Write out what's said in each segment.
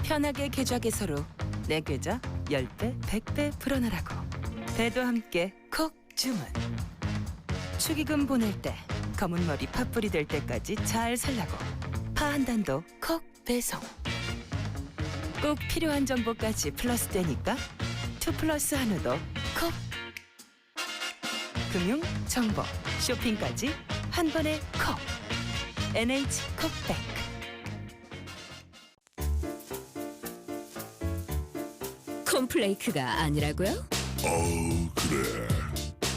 편하게 계좌 개설로 내 계좌 10배, 100배 불어나라고. 배도 함께 콕 주문. 축의금 보낼 때 검은 머리 팥불이 될 때까지 잘 살라고. 파 한 단도 콕 배송. 꼭 필요한 정보까지 플러스 되니까 2플러스 한우도 콕. 금융, 정보, 쇼핑까지 한 번에 콕. NH 콕백. 콤플레이크가 아니라고요? 그래.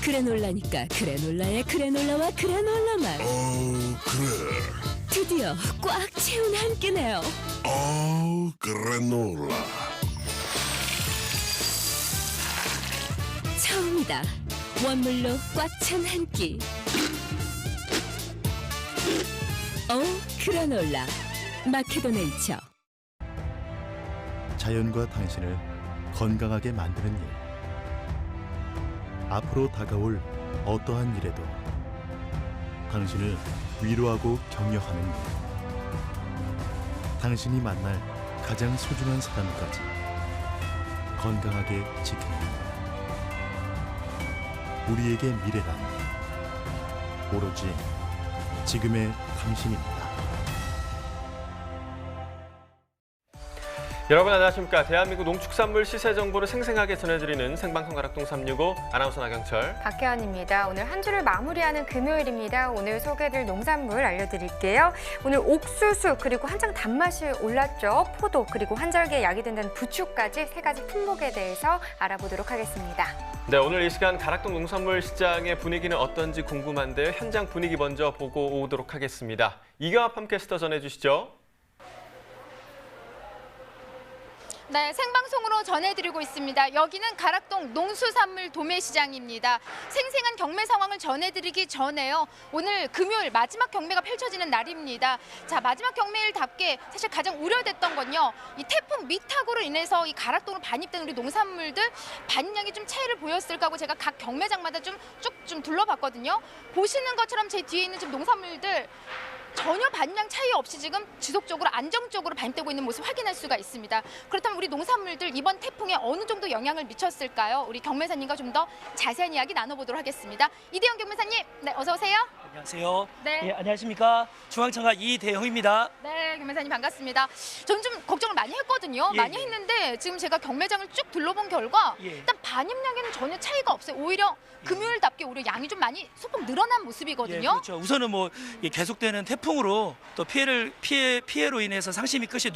그래놀라니까 그래놀라의 그래놀라와 그래놀라만 그래. 드디어 꽉 채운 한 끼네요. 그래놀라. 처음이다. 원물로 꽉 찬 한 끼. 그래놀라 마케도네이처. 자연과 당신을 건강하게 만드는 일. 앞으로 다가올 어떠한 일에도 당신을 위로하고 격려하는 일. 당신이 만날 가장 소중한 사람까지 건강하게 지키는 일. 우리에게 미래란 오로지 지금의 당신입니다. 여러분 안녕하십니까. 대한민국 농축산물 시세 정보를 생생하게 전해드리는 생방송 가락동 365 아나운서 나경철, 박혜원입니다. 오늘 한 주를 마무리하는 금요일입니다. 오늘 소개해드릴 농산물 알려드릴게요. 오늘 옥수수 그리고 한창 단맛이 올랐죠. 포도 그리고 한절기에 약이 된다는 부추까지 세 가지 품목에 대해서 알아보도록 하겠습니다. 네, 오늘 이 시간 가락동 농산물 시장의 분위기는 어떤지 궁금한데요. 현장 분위기 먼저 보고 오도록 하겠습니다. 이경아 팜캐스터 전해주시죠. 네, 생방송으로 전해드리고 있습니다. 여기는 가락동 농수산물 도매시장입니다. 생생한 경매 상황을 전해드리기 전에요. 오늘 금요일 마지막 경매가 펼쳐지는 날입니다. 자, 마지막 경매일답게 사실 가장 우려됐던 건요. 이 태풍 미탁으로 인해서 이 가락동으로 반입된 우리 농산물들 반입량이 좀 차이를 보였을까 하고 제가 각 경매장마다 좀 둘러봤거든요. 보시는 것처럼 제 뒤에 있는 지금 농산물들 전혀 반입량 차이 없이 지금 지속적으로 안정적으로 반입되고 있는 모습 확인할 수가 있습니다. 그렇다면 우리 농산물들 이번 태풍에 어느 정도 영향을 미쳤을까요? 우리 경매사님과 좀 더 자세한 이야기 나눠보도록 하겠습니다. 이대영 경매사님, 네, 어서 오세요. 안녕하세요. 네. 예, 안녕하십니까. 중앙청각 이대영입니다. 네, 경매사님 반갑습니다. 저는 좀 걱정을 많이 했거든요. 예, 많이 예. 했는데 지금 제가 경매장을 쭉 둘러본 결과 예. 일단 반입량에는 전혀 차이가 없어요. 오히려 금요일답게 오히려 양이 좀 많이 소폭 늘어난 모습이거든요. 예, 그렇죠. 우선은 뭐 계속되는 태풍으로 또 피해로 인해서 상심이 크신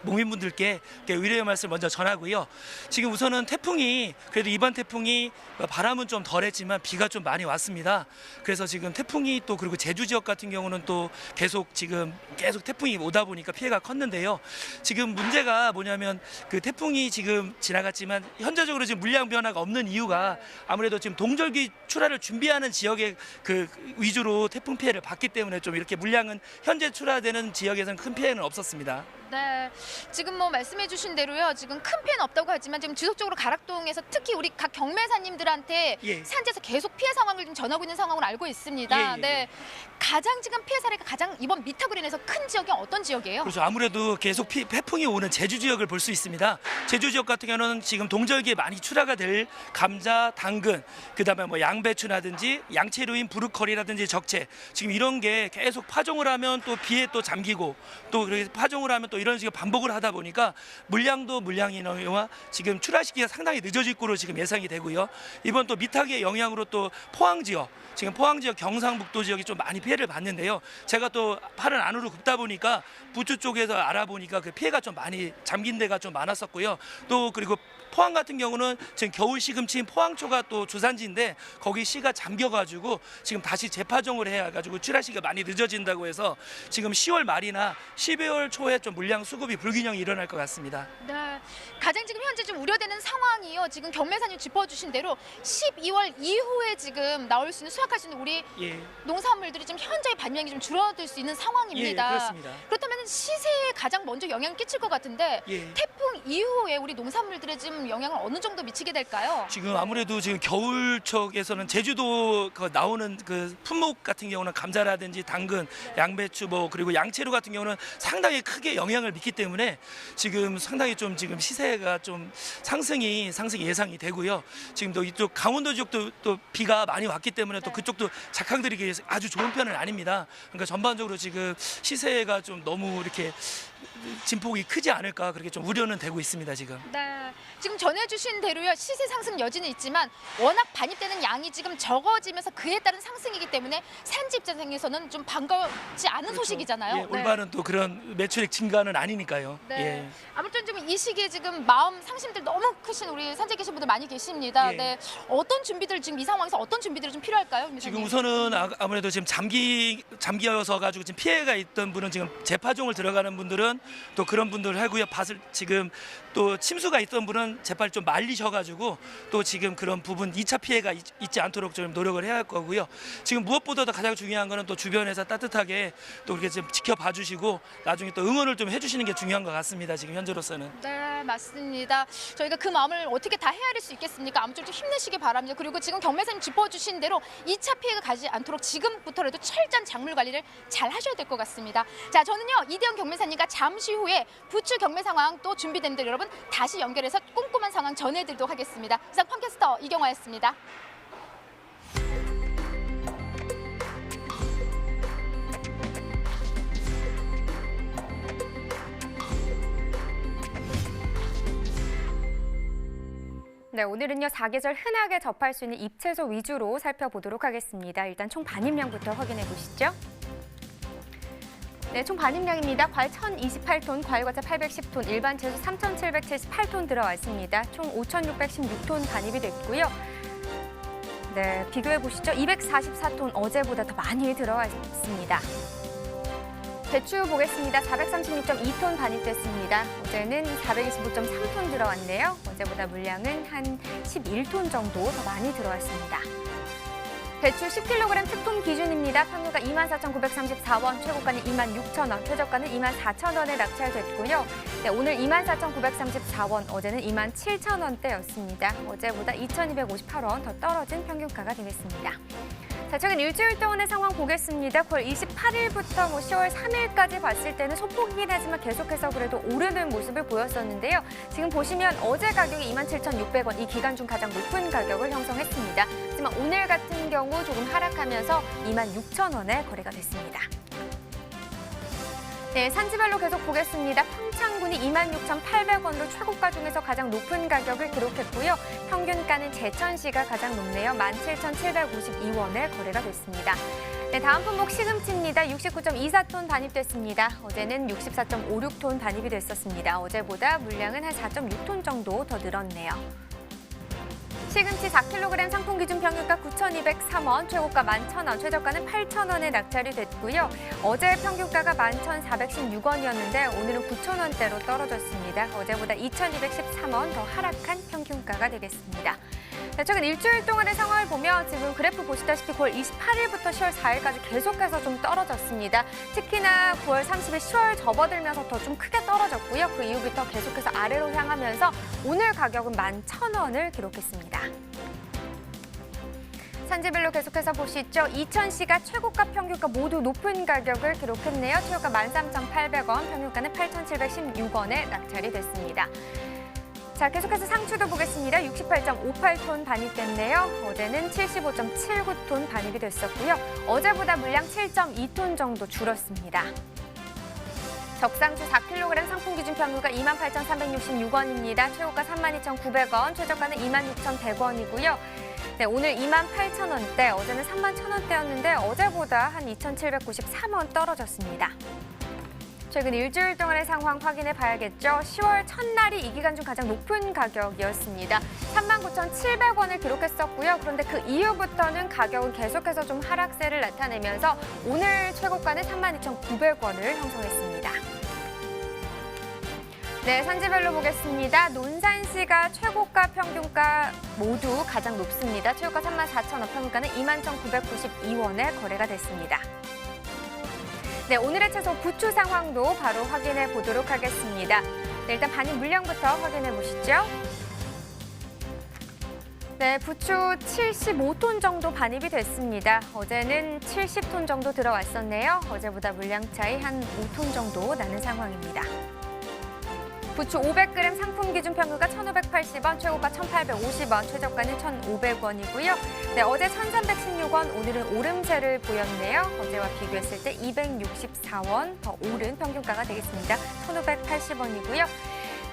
농민분들께 위로의 말씀 먼저 전하고요. 지금 우선은 태풍이 그래도 이번 태풍이 바람은 좀 덜했지만 비가 좀 많이 왔습니다. 그래서 지금 태풍이 또 그리고 제주 지역 같은 경우는 또 계속 태풍이 오다 보니까 피해가 컸는데요. 지금 문제가 뭐냐면 그 태풍이 지금 지나갔지만 현재적으로 지금 물량 변화가 없는 이유가 아무래도 지금 동절기 출하를 준비하는 지역에 그 위주로 태풍 피해를 봤기 때문에 좀 이렇게 물량은 현재 출하되는 지역에서는 큰 피해는 없었습니다. 네, 지금 뭐 말씀해주신 대로요. 지금 큰 피해는 없다고 하지만 지금 지속적으로 가락동에서 특히 우리 각 경매사님들한테 예. 산지에서 계속 피해 상황을 좀 전하고 있는 상황으로 알고 있습니다. 예. 네, 가장 지금 피해 사례가 가장 이번 미탁으로 인해서 큰 지역이 어떤 지역이에요? 그렇죠. 아무래도 계속 태풍이 오는 제주 지역을 볼 수 있습니다. 제주 지역 같은 경우는 지금 동절기에 많이 출하가 될 감자, 당근, 그다음에 뭐 양배추라든지 양채류인 브루커리라든지 적채, 지금 이런 게 계속 파종을 하면 또 비에 또 잠기고 또 파종을 하면 또 이런 식으로 반복을 하다 보니까 물량이나 지금 출하 시기가 상당히 늦어질 거로 지금 예상이 되고요. 이번 또 미탁의 영향으로 또 포항 지역, 지금 포항 지역, 경상북도 지역이 좀 많이 피해를 봤는데요. 제가 또 팔을 안으로 굽다 보니까 부추 쪽에서 알아보니까 그 피해가 좀 많이 잠긴 데가 좀 많았었고요. 또 그리고 포항 같은 경우는 지금 겨울 시금치인 포항초가 또 주산지인데 거기 씨가 잠겨가지고 지금 다시 재파종을 해가지고 출하 시기가 많이 늦어진다고 해서 지금 10월 말이나 12월 초에 좀 물량 수급이 불균형이 일어날 것 같습니다. 네, 가장 지금 현재 좀 우려되는 상황이요. 지금 경매사님 짚어주신 대로 12월 이후에 지금 나올 수 있는 수확할 수 있는 우리 농산물들이 지금 현저히 반영이 좀 줄어들 수 있는 상황입니다. 예, 그렇습니다. 그렇다면 시세에 가장 먼저 영향을 끼칠 것 같은데 예. 태풍 이후에 우리 농산물들에 좀 영향을 어느 정도 미치게 될까요? 지금 아무래도 지금 겨울 쪽에서는 제주도 그 나오는 그 품목 같은 경우는 감자라든지 당근, 양배추 뭐 그리고 양채류 같은 경우는 상당히 크게 영향을 미치기 때문에 지금 상당히 좀 지금 시세가 좀 상승이 예상이 되고요. 지금 또 이쪽 강원도 지역도 또 비가 많이 왔기 때문에 또 그쪽도 작황들이 아주 좋은 편은 아닙니다. 그러니까 전반적으로 지금 시세가 좀 너무 이렇게 진폭이 크지 않을까 그렇게 좀 우려는 되고 있습니다 지금. 네, 지금 전해주신 대로요 시세 상승 여지는 있지만 워낙 반입되는 양이 지금 적어지면서 그에 따른 상승이기 때문에 산지 입장에서는 좀 반갑지 않은 소식이잖아요. 예, 올바른 또 그런 매출액 증가는 아니니까요. 네. 예. 아무튼 좀 이 시기에 지금 마음 상심들 너무 크신 우리 산지에 계신 분들 많이 계십니다. 예. 네, 어떤 준비들 지금 이 상황에서 어떤 준비들이 좀 필요할까요? 임 지금 이사님? 우선은 아무래도 지금 잠기여서 가지고 지금 피해가 있던 분은 지금 재파종을 들어가는 분들은 또 그런 분들 하고요. 밭을 지금 또 침수가 있던 분은 재빨리 좀 말리셔가지고 또 지금 그런 부분 2차 피해가 있지 않도록 좀 노력을 해야 할 거고요. 지금 무엇보다도 가장 중요한 거는 또 주변에서 따뜻하게 또 이렇게 좀 지켜봐 주시고 나중에 또 응원을 좀 해주시는 게 중요한 것 같습니다. 지금 현재로서는. 네, 맞습니다. 저희가 그 마음을 어떻게 다 헤아릴 수 있겠습니까? 아무쪼록 좀 힘내시기 바랍니다. 그리고 지금 경매사님 짚어주신 대로 2차 피해가 가지 않도록 지금부터라도 철저한 작물 관리를 잘 하셔야 될 것 같습니다. 자, 저는요 이대영 경매사님과 잠시 후에 부추 경매 상황 또 준비된 대로 여러분 다시 연결해서 꼼꼼한 상황 전해드리도록 하겠습니다. 이상 펀캐스터 이경화였습니다. 네, 오늘은요 사계절 흔하게 접할 수 있는 잎채소 위주로 살펴보도록 하겠습니다. 일단 총 반입량부터 확인해 보시죠. 네, 총 반입량입니다. 과일 1,028톤, 과일과자 810톤, 일반 채소 3,778톤 들어와 있습니다. 총 5,616톤 반입이 됐고요. 네, 비교해 보시죠. 244톤 어제보다 더 많이 들어와 있습니다. 배추 보겠습니다. 436.2톤 반입됐습니다. 어제는 425.3톤 들어왔네요. 어제보다 물량은 한 11톤 정도 더 많이 들어왔습니다. 배추 10kg 특품 기준입니다. 평균가 24,934원, 최고가는 26,000원, 최저가는 24,000원에 낙찰됐고요. 네, 오늘 24,934원, 어제는 27,000원대였습니다. 어제보다 2,258원 더 떨어진 평균가가 되겠습니다. 자, 최근 일주일 동안의 상황 보겠습니다. 9월 28일부터 10월 3일까지 봤을 때는 소폭이긴 하지만 계속해서 그래도 오르는 모습을 보였었는데요. 지금 보시면 어제 가격이 27,600원, 이 기간 중 가장 높은 가격을 형성했습니다. 하지만 오늘 같은 경우 조금 하락하면서 26,000원에 거래가 됐습니다. 네, 산지별로 계속 보겠습니다. 평창군이 26,800원으로 최고가 중에서 가장 높은 가격을 기록했고요. 평균가는 제천시가 가장 높네요. 17,752원에 거래가 됐습니다. 네, 다음 품목 시금치입니다. 69.24톤 반입됐습니다. 어제는 64.56톤 반입이 됐었습니다. 어제보다 물량은 한 4.6톤 정도 더 늘었네요. 시금치 4kg 상품 기준 평균가 9,203원, 최고가 11,000원, 최저가는 8,000원에 낙찰이 됐고요. 어제 평균가가 11,416원이었는데 오늘은 9,000원대로 떨어졌습니다. 어제보다 2,213원 더 하락한 평균가가 되겠습니다. 네, 최근 일주일 동안의 상황을 보면 지금 그래프 보시다시피 9월 28일부터 10월 4일까지 계속해서 좀 떨어졌습니다. 특히나 9월 30일 10월 접어들면서 더 좀 크게 떨어졌고요. 그 이후부터 계속해서 아래로 향하면서 오늘 가격은 11,000원을 기록했습니다. 산지별로 계속해서 보시죠. 이천시가 최고가 평균가 모두 높은 가격을 기록했네요. 최고가 13,800원, 평균가는 8,716원에 낙찰이 됐습니다. 자, 계속해서 상추도 보겠습니다. 68.58톤 반입됐네요. 어제는 75.79톤 반입이 됐었고요. 어제보다 물량 7.2톤 정도 줄었습니다. 적상추 4kg 상품 기준 평균가 28,366원입니다. 최고가 32,900원, 최저가는 26,100원이고요. 네, 오늘 28,000원대, 어제는 31,000원대였는데 어제보다 한 2,793원 떨어졌습니다. 최근 일주일 동안의 상황 확인해 봐야겠죠. 10월 첫날이 이 기간 중 가장 높은 가격이었습니다. 39,700원을 기록했었고요. 그런데 그 이후부터는 가격은 계속해서 좀 하락세를 나타내면서 오늘 최고가는 32,900원을 형성했습니다. 네, 산지별로 보겠습니다. 논산시가 최고가 평균가 모두 가장 높습니다. 최고가 34,000원, 평균가는 21,992원에 거래가 됐습니다. 네, 오늘의 채소 부추 상황도 바로 확인해 보도록 하겠습니다. 네, 일단 반입 물량부터 확인해 보시죠. 네, 부추 75톤 정도 반입이 됐습니다. 어제는 70톤 정도 들어왔었네요. 어제보다 물량 차이 한 5톤 정도 나는 상황입니다. 부추 500g 상품 기준 평균가 1,580원, 최고가 1,850원, 최저가는 1,500원이고요. 네, 어제 1,316원, 오늘은 오름세를 보였네요. 어제와 비교했을 때 264원 더 오른 평균가가 되겠습니다. 1,580원이고요.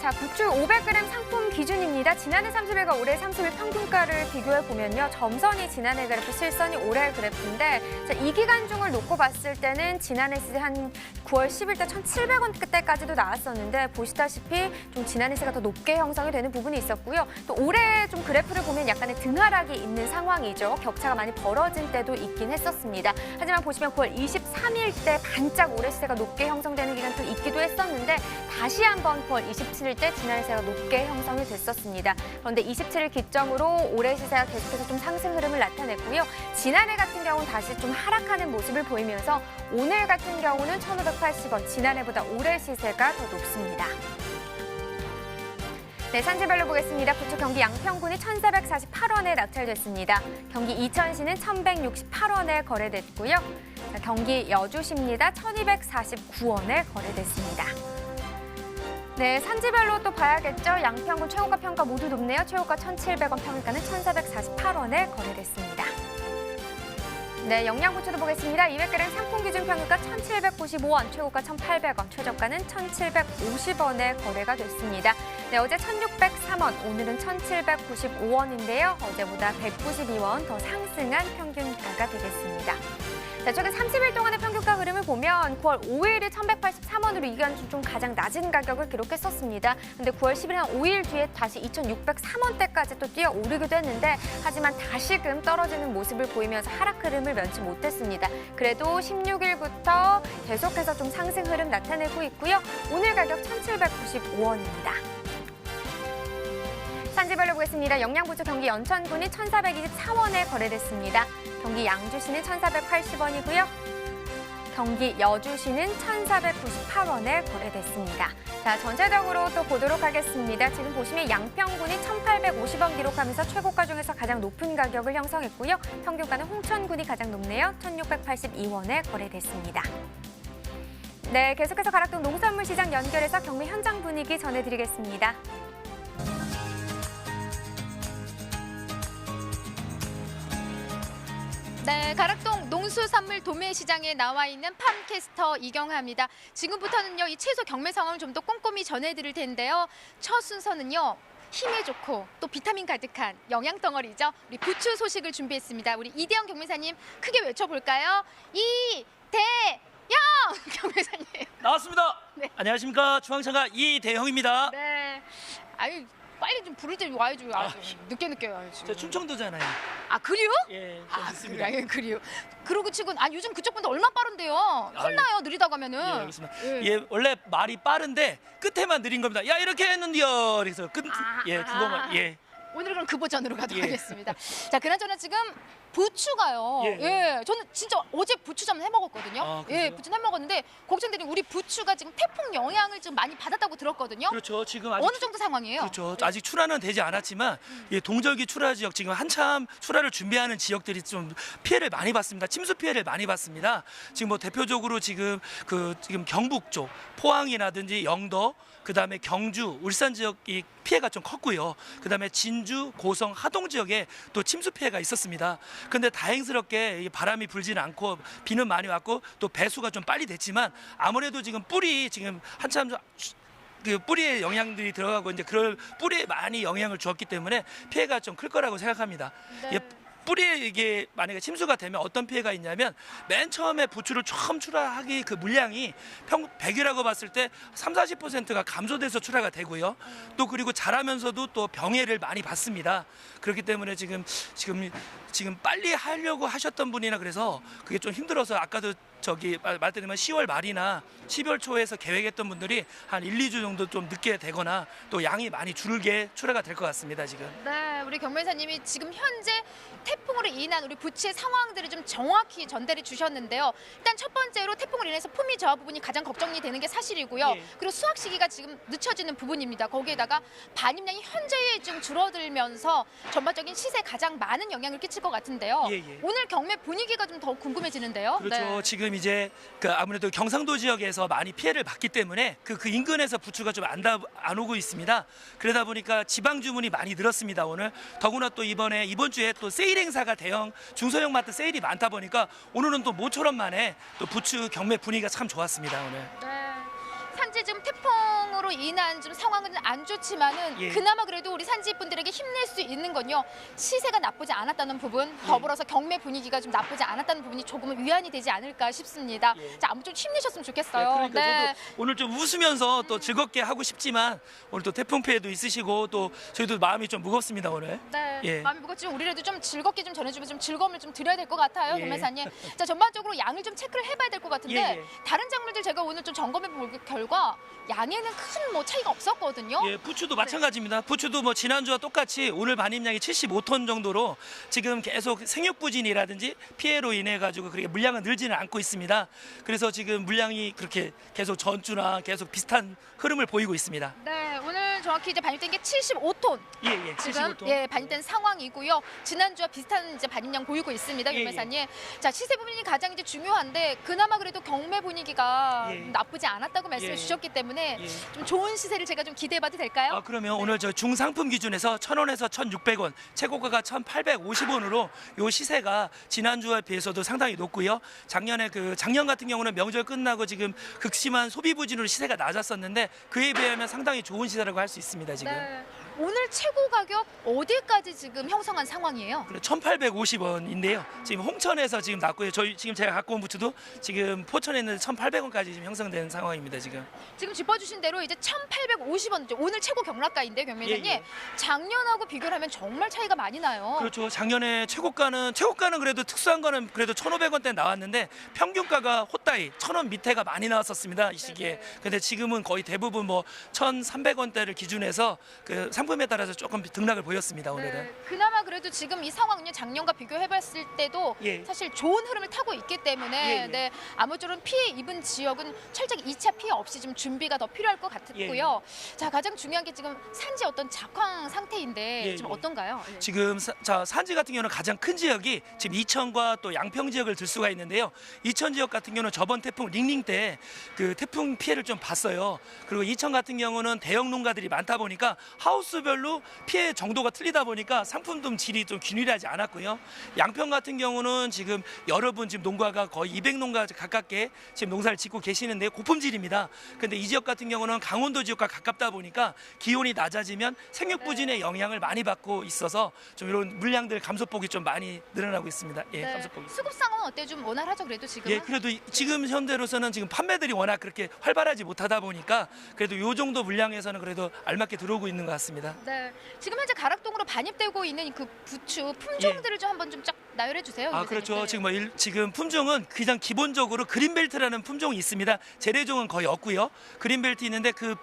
자, 부추 500g 상품 기준입니다. 지난해 30일과 올해 30일 평균가를 비교해 보면요. 점선이 지난해 그래프, 실선이 올해 그래프인데, 자, 이 기간중을 놓고 봤을 때는 지난해 한 9월 10일 때 1,700원 그때까지도 나왔었는데, 보시다시피 좀 지난해 세가 더 높게 형성이 되는 부분이 있었고요. 또 올해 좀 그래프를 보면 약간의 등하락이 있는 상황이죠. 격차가 많이 벌어진 때도 있긴 했었습니다. 하지만 보시면 9월 23일 때 반짝 올해 시세가 높게 형성되는 기간도 있기도 했었는데, 다시 한번 9월 27일 때 지난해 시세가 높게 형성이 됐었습니다. 그런데 27일 기점으로 올해 시세가 계속해서 좀 상승 흐름을 나타냈고요. 지난해 같은 경우는 다시 좀 하락하는 모습을 보이면서 오늘 같은 경우는 1,580원, 지난해보다 올해 시세가 더 높습니다. 네, 산지별로 보겠습니다. 부추 경기 양평군이 1,448원에 낙찰됐습니다. 경기 이천시는 1,168원에 거래됐고요. 자, 경기 여주시입니다. 1,249원에 거래됐습니다. 네, 산지별로 또 봐야겠죠. 양평군 최고가 평가 모두 높네요. 최고가 1,700원, 평균가는 1,448원에 거래됐습니다. 네, 영양부추도 보겠습니다. 200g 상품 기준 평균가 1,795원, 최고가 1,800원, 최저가는 1,750원에 거래가 됐습니다. 네, 어제 1,603원, 오늘은 1,795원인데요. 어제보다 192원 더 상승한 평균가가 되겠습니다. 자, 최근 30일 동안의 평균가 흐름을 보면 9월 5일이 1,183원으로 이 기간 중 가장 낮은 가격을 기록했었습니다. 근데 9월 10일 한 5일 뒤에 다시 2,603원대까지 또 뛰어오르기도 했는데, 하지만 다시금 떨어지는 모습을 보이면서 하락 흐름을 면치 못했습니다. 그래도 16일부터 계속해서 좀 상승 흐름 나타내고 있고요. 오늘 가격 1,795원입니다. 산지별로 보겠습니다. 영양부추 경기 연천군이 1,424원에 거래됐습니다. 경기 양주시는 1,480원이고요. 경기 여주시는 1,498원에 거래됐습니다. 자, 전체적으로 또 보도록 하겠습니다. 지금 보시면 양평군이 1,850원 기록하면서 최고가 중에서 가장 높은 가격을 형성했고요. 평균가는 홍천군이 가장 높네요. 1,682원에 거래됐습니다. 네, 계속해서 가락동 농산물 시장 연결해서 경매 현장 분위기 전해드리겠습니다. 네, 가락동 농수산물 도매시장에 나와 있는 팜캐스터 이경하입니다. 지금부터는요, 이 채소 경매 상황을 좀 더 꼼꼼히 전해드릴 텐데요. 첫 순서는요, 힘에 좋고 또 비타민 가득한 영양 덩어리죠. 우리 부추 소식을 준비했습니다. 우리 이대영 경매사님 크게 외쳐볼까요? 이대영 경매사님. 나왔습니다. 네. 안녕하십니까. 중앙차가 이대형입니다. 네, 아유 빨리 좀 부를 때 와야죠. 아주 늦게 와야죠. 저 충청도잖아요. 아, 그래요? 예, 좀 있습니다. 그래요, 그래요. 그러고 치고, 요즘 그쪽 분들 얼마나 빠른데요? 혼나요, 느리다 가면은. 예, 알겠습니다. 예, 원래 말이 빠른데 끝에만 느린 겁니다. 야, 이렇게 했는데요. 그래서 예, 그거만, 예. 오늘은 그럼 그 버전으로 가도록 예. 하겠습니다. 자, 그나저나 지금 부추가요. 예. 저는 진짜 어제 부추전 해 먹었거든요. 아, 그래요? 예, 부추 해 먹었는데 걱정되는 우리 부추가 지금 태풍 영향을 좀 많이 받았다고 들었거든요. 그렇죠. 지금 아직 어느 정도 상황이에요? 그렇죠. 아직 출하는 되지 않았지만 예, 동절기 출하 지역 지금 한참 출하를 준비하는 지역들이 좀 피해를 많이 봤습니다. 침수 피해를 많이 봤습니다. 지금 뭐 대표적으로 지금 지금 경북 쪽 포항이라든지 영도 그다음에 경주, 울산 지역이 피해가 좀 컸고요. 그다음에 진주, 고성, 하동 지역에 또 침수 피해가 있었습니다. 그런데 다행스럽게 이 바람이 불지는 않고 비는 많이 왔고 또 배수가 좀 빨리 됐지만 아무래도 지금 뿔이 지금 한참 그 뿌리에 영양들이 들어가고 이제 그럴 뿌리에 많이 영향을 주었기 때문에 피해가 좀 클 거라고 생각합니다. 네. 예, 뿌리에 이게 만약에 침수가 되면 어떤 피해가 있냐면 맨 처음에 부추를 처음 출하하기 그 물량이 100이라고 봤을 때 30-40%가 감소돼서 출하가 되고요. 또 그리고 자라면서도 또 병해를 많이 받습니다. 그렇기 때문에 지금 빨리 하려고 하셨던 분이나 그래서 그게 좀 힘들어서 아까도 말대로 10월 말이나 12월 초에서 계획했던 분들이 한 1, 2주 정도 좀 늦게 되거나 또 양이 많이 줄게 출하가 될 것 같습니다, 지금. 네, 우리 경매사님이 지금 현재 태풍으로 인한 우리 부추의 상황들을 좀 정확히 전달해 주셨는데요. 일단 첫 번째로 태풍으로 인해서 품위 저하 부분이 가장 걱정이 되는 게 사실이고요. 예. 그리고 수확 시기가 지금 늦춰지는 부분입니다. 거기에다가 반입량이 현저히 좀 줄어들면서 전반적인 시세에 가장 많은 영향을 끼칠 것 같은데요. 예. 오늘 경매 분위기가 좀 더 궁금해지는데요. 그렇죠. 네. 지금 이제 아무래도 경상도 지역에서 많이 피해를 받기 때문에 그 인근에서 부추가 좀 안 오고 있습니다. 그러다 보니까 지방 주문이 많이 늘었습니다, 오늘. 더구나 또 이번 주에 또 세일 행사가 대형 중소형 마트 세일이 많다 보니까 오늘은 또 모처럼 만에 또 부추 경매 분위기가 참 좋았습니다, 오늘. 네. 산지 지금 태풍으로 인한 좀 상황은 안 좋지만은 예. 그나마 그래도 우리 산지 분들에게 힘낼 수 있는 건요. 시세가 나쁘지 않았다는 부분, 더불어서 경매 분위기가 좀 나쁘지 않았다는 부분이 조금은 위안이 되지 않을까 싶습니다. 예. 자, 아무튼 좀 힘내셨으면 좋겠어요. 그러니까 저도 오늘 좀 웃으면서 또 즐겁게 하고 싶지만 오늘 또 태풍 피해도 있으시고 또 저희도 마음이 좀 무겁습니다, 오늘. 네, 예. 마음이 무겁지만 우리라도 좀 즐겁게 좀 전해주고 좀 즐거움을 좀 드려야 될 것 같아요, 예. 경매사님. 자, 전반적으로 양을 좀 체크를 해봐야 될 것 같은데 예. 다른 작물들 제가 오늘 좀 점검해 볼 결과 양에는 큰 뭐 차이가 없었거든요. 예, 부추도 마찬가지입니다. 부추도 뭐 지난주와 똑같이 오늘 반입량이 75톤 정도로 지금 계속 생육부진이라든지 피해로 인해 가지고 그렇게 물량은 늘지는 않고 있습니다. 그래서 지금 물량이 그렇게 계속 전주나 계속 비슷한 흐름을 보이고 있습니다. 네, 오늘 정확히 이제 반입된 게 75톤. 예, 지금 75톤. 예 반입된 상황이고요. 지난주와 비슷한 이제 반입량 보이고 있습니다, 예, 경매사님. 자, 시세 부분이 가장 이제 중요한데 그나마 그래도 경매 분위기가 예. 나쁘지 않았다고 말씀해 예. 주셨기 때문에 예. 좀 좋은 시세를 제가 좀 기대해봐도 될까요? 아, 그러면 오늘 저 중상품 기준에서 1,000원에서 1,600원, 최고가가 1,850원으로 요 시세가 지난주에 비해서도 상당히 높고요. 작년 같은 경우는 명절 끝나고 지금 극심한 소비 부진으로 시세가 낮았었는데 그에 비하면 상당히 좋은 시세라고 할 수 있습니다, 지금. 네. 오늘 최고 가격 어디까지 지금 형성한 상황이에요? 1,850원인데요. 지금 홍천에서 지금 났고요. 지금 제가 갖고 온 부추도 지금 포천에 있는 1,800원까지 지금 형성된 상황입니다, 지금. 지금 짚어주신 대로 이제 1,850원, 오늘 최고 경락가인데 경매사님. 예. 작년하고 비교를 하면 정말 차이가 많이 나요. 그렇죠. 작년에 최고가는 그래도 특수한 거는 그래도 1,500원대 나왔는데 평균가가 호따이 1,000원 밑에가 많이 나왔었습니다, 이 시기에. 근데 지금은 거의 대부분 뭐 1,300원대를 기준해서 그 상품에 따라서 조금 등락을 보였습니다, 오늘은. 네, 그나마 그래도 지금 이 상황은요 작년과 비교해봤을 때도 예. 사실 좋은 흐름을 타고 있기 때문에 예. 네, 아무쪼록 피해 입은 지역은 철저히 2차 피해 없이 좀 준비가 더 필요할 것 같고요. 예. 자, 가장 중요한 게 지금 산지 어떤 작황 상태인데 예, 지금 예. 어떤가요? 예. 지금 산지 같은 경우는 가장 큰 지역이 지금 이천과 또 양평 지역을 들 수가 있는데요. 이천 지역 같은 경우는 저번 태풍 링링 때 그 태풍 피해를 좀 봤어요. 그리고 이천 같은 경우는 대형 농가들이 많다 보니까 하우스별로 피해 정도가 틀리다 보니까 상품도 질이 좀 균일하지 않았고요. 양평 같은 경우는 지금 여러분 지금 농가가 거의 200농가 가깝게 지금 농사를 짓고 계시는데 고품질입니다. 근데 이 지역 같은 경우는 강원도 지역과 가깝다 보니까 기온이 낮아지면 생육부진의 영향을 많이 받고 있어서 좀 이런 물량들 감소폭이 좀 많이 늘어나고 있습니다. 예, 네, 감소폭이. 수급 상황은 어때요? 좀 원활하죠 그래도 지금? 예, 그래도 지금 현재로서는 지금 판매들이 워낙 그렇게 활발하지 못하다 보니까 그래도 요 정도 물량에서는 그래도 알맞게 들어오고 있는 것 같습니다. 네, 지금 현재 가락동으로 반입되고 있는 그 부추 품종들을 좀 한번 좀 쫙 나열해 주세요. 아, 그렇죠. 지금 품종은 그냥 기본적으로 그린벨트라는 품종이 있습니다. 재래종은 거의 없고요. 그린벨트 있는데 그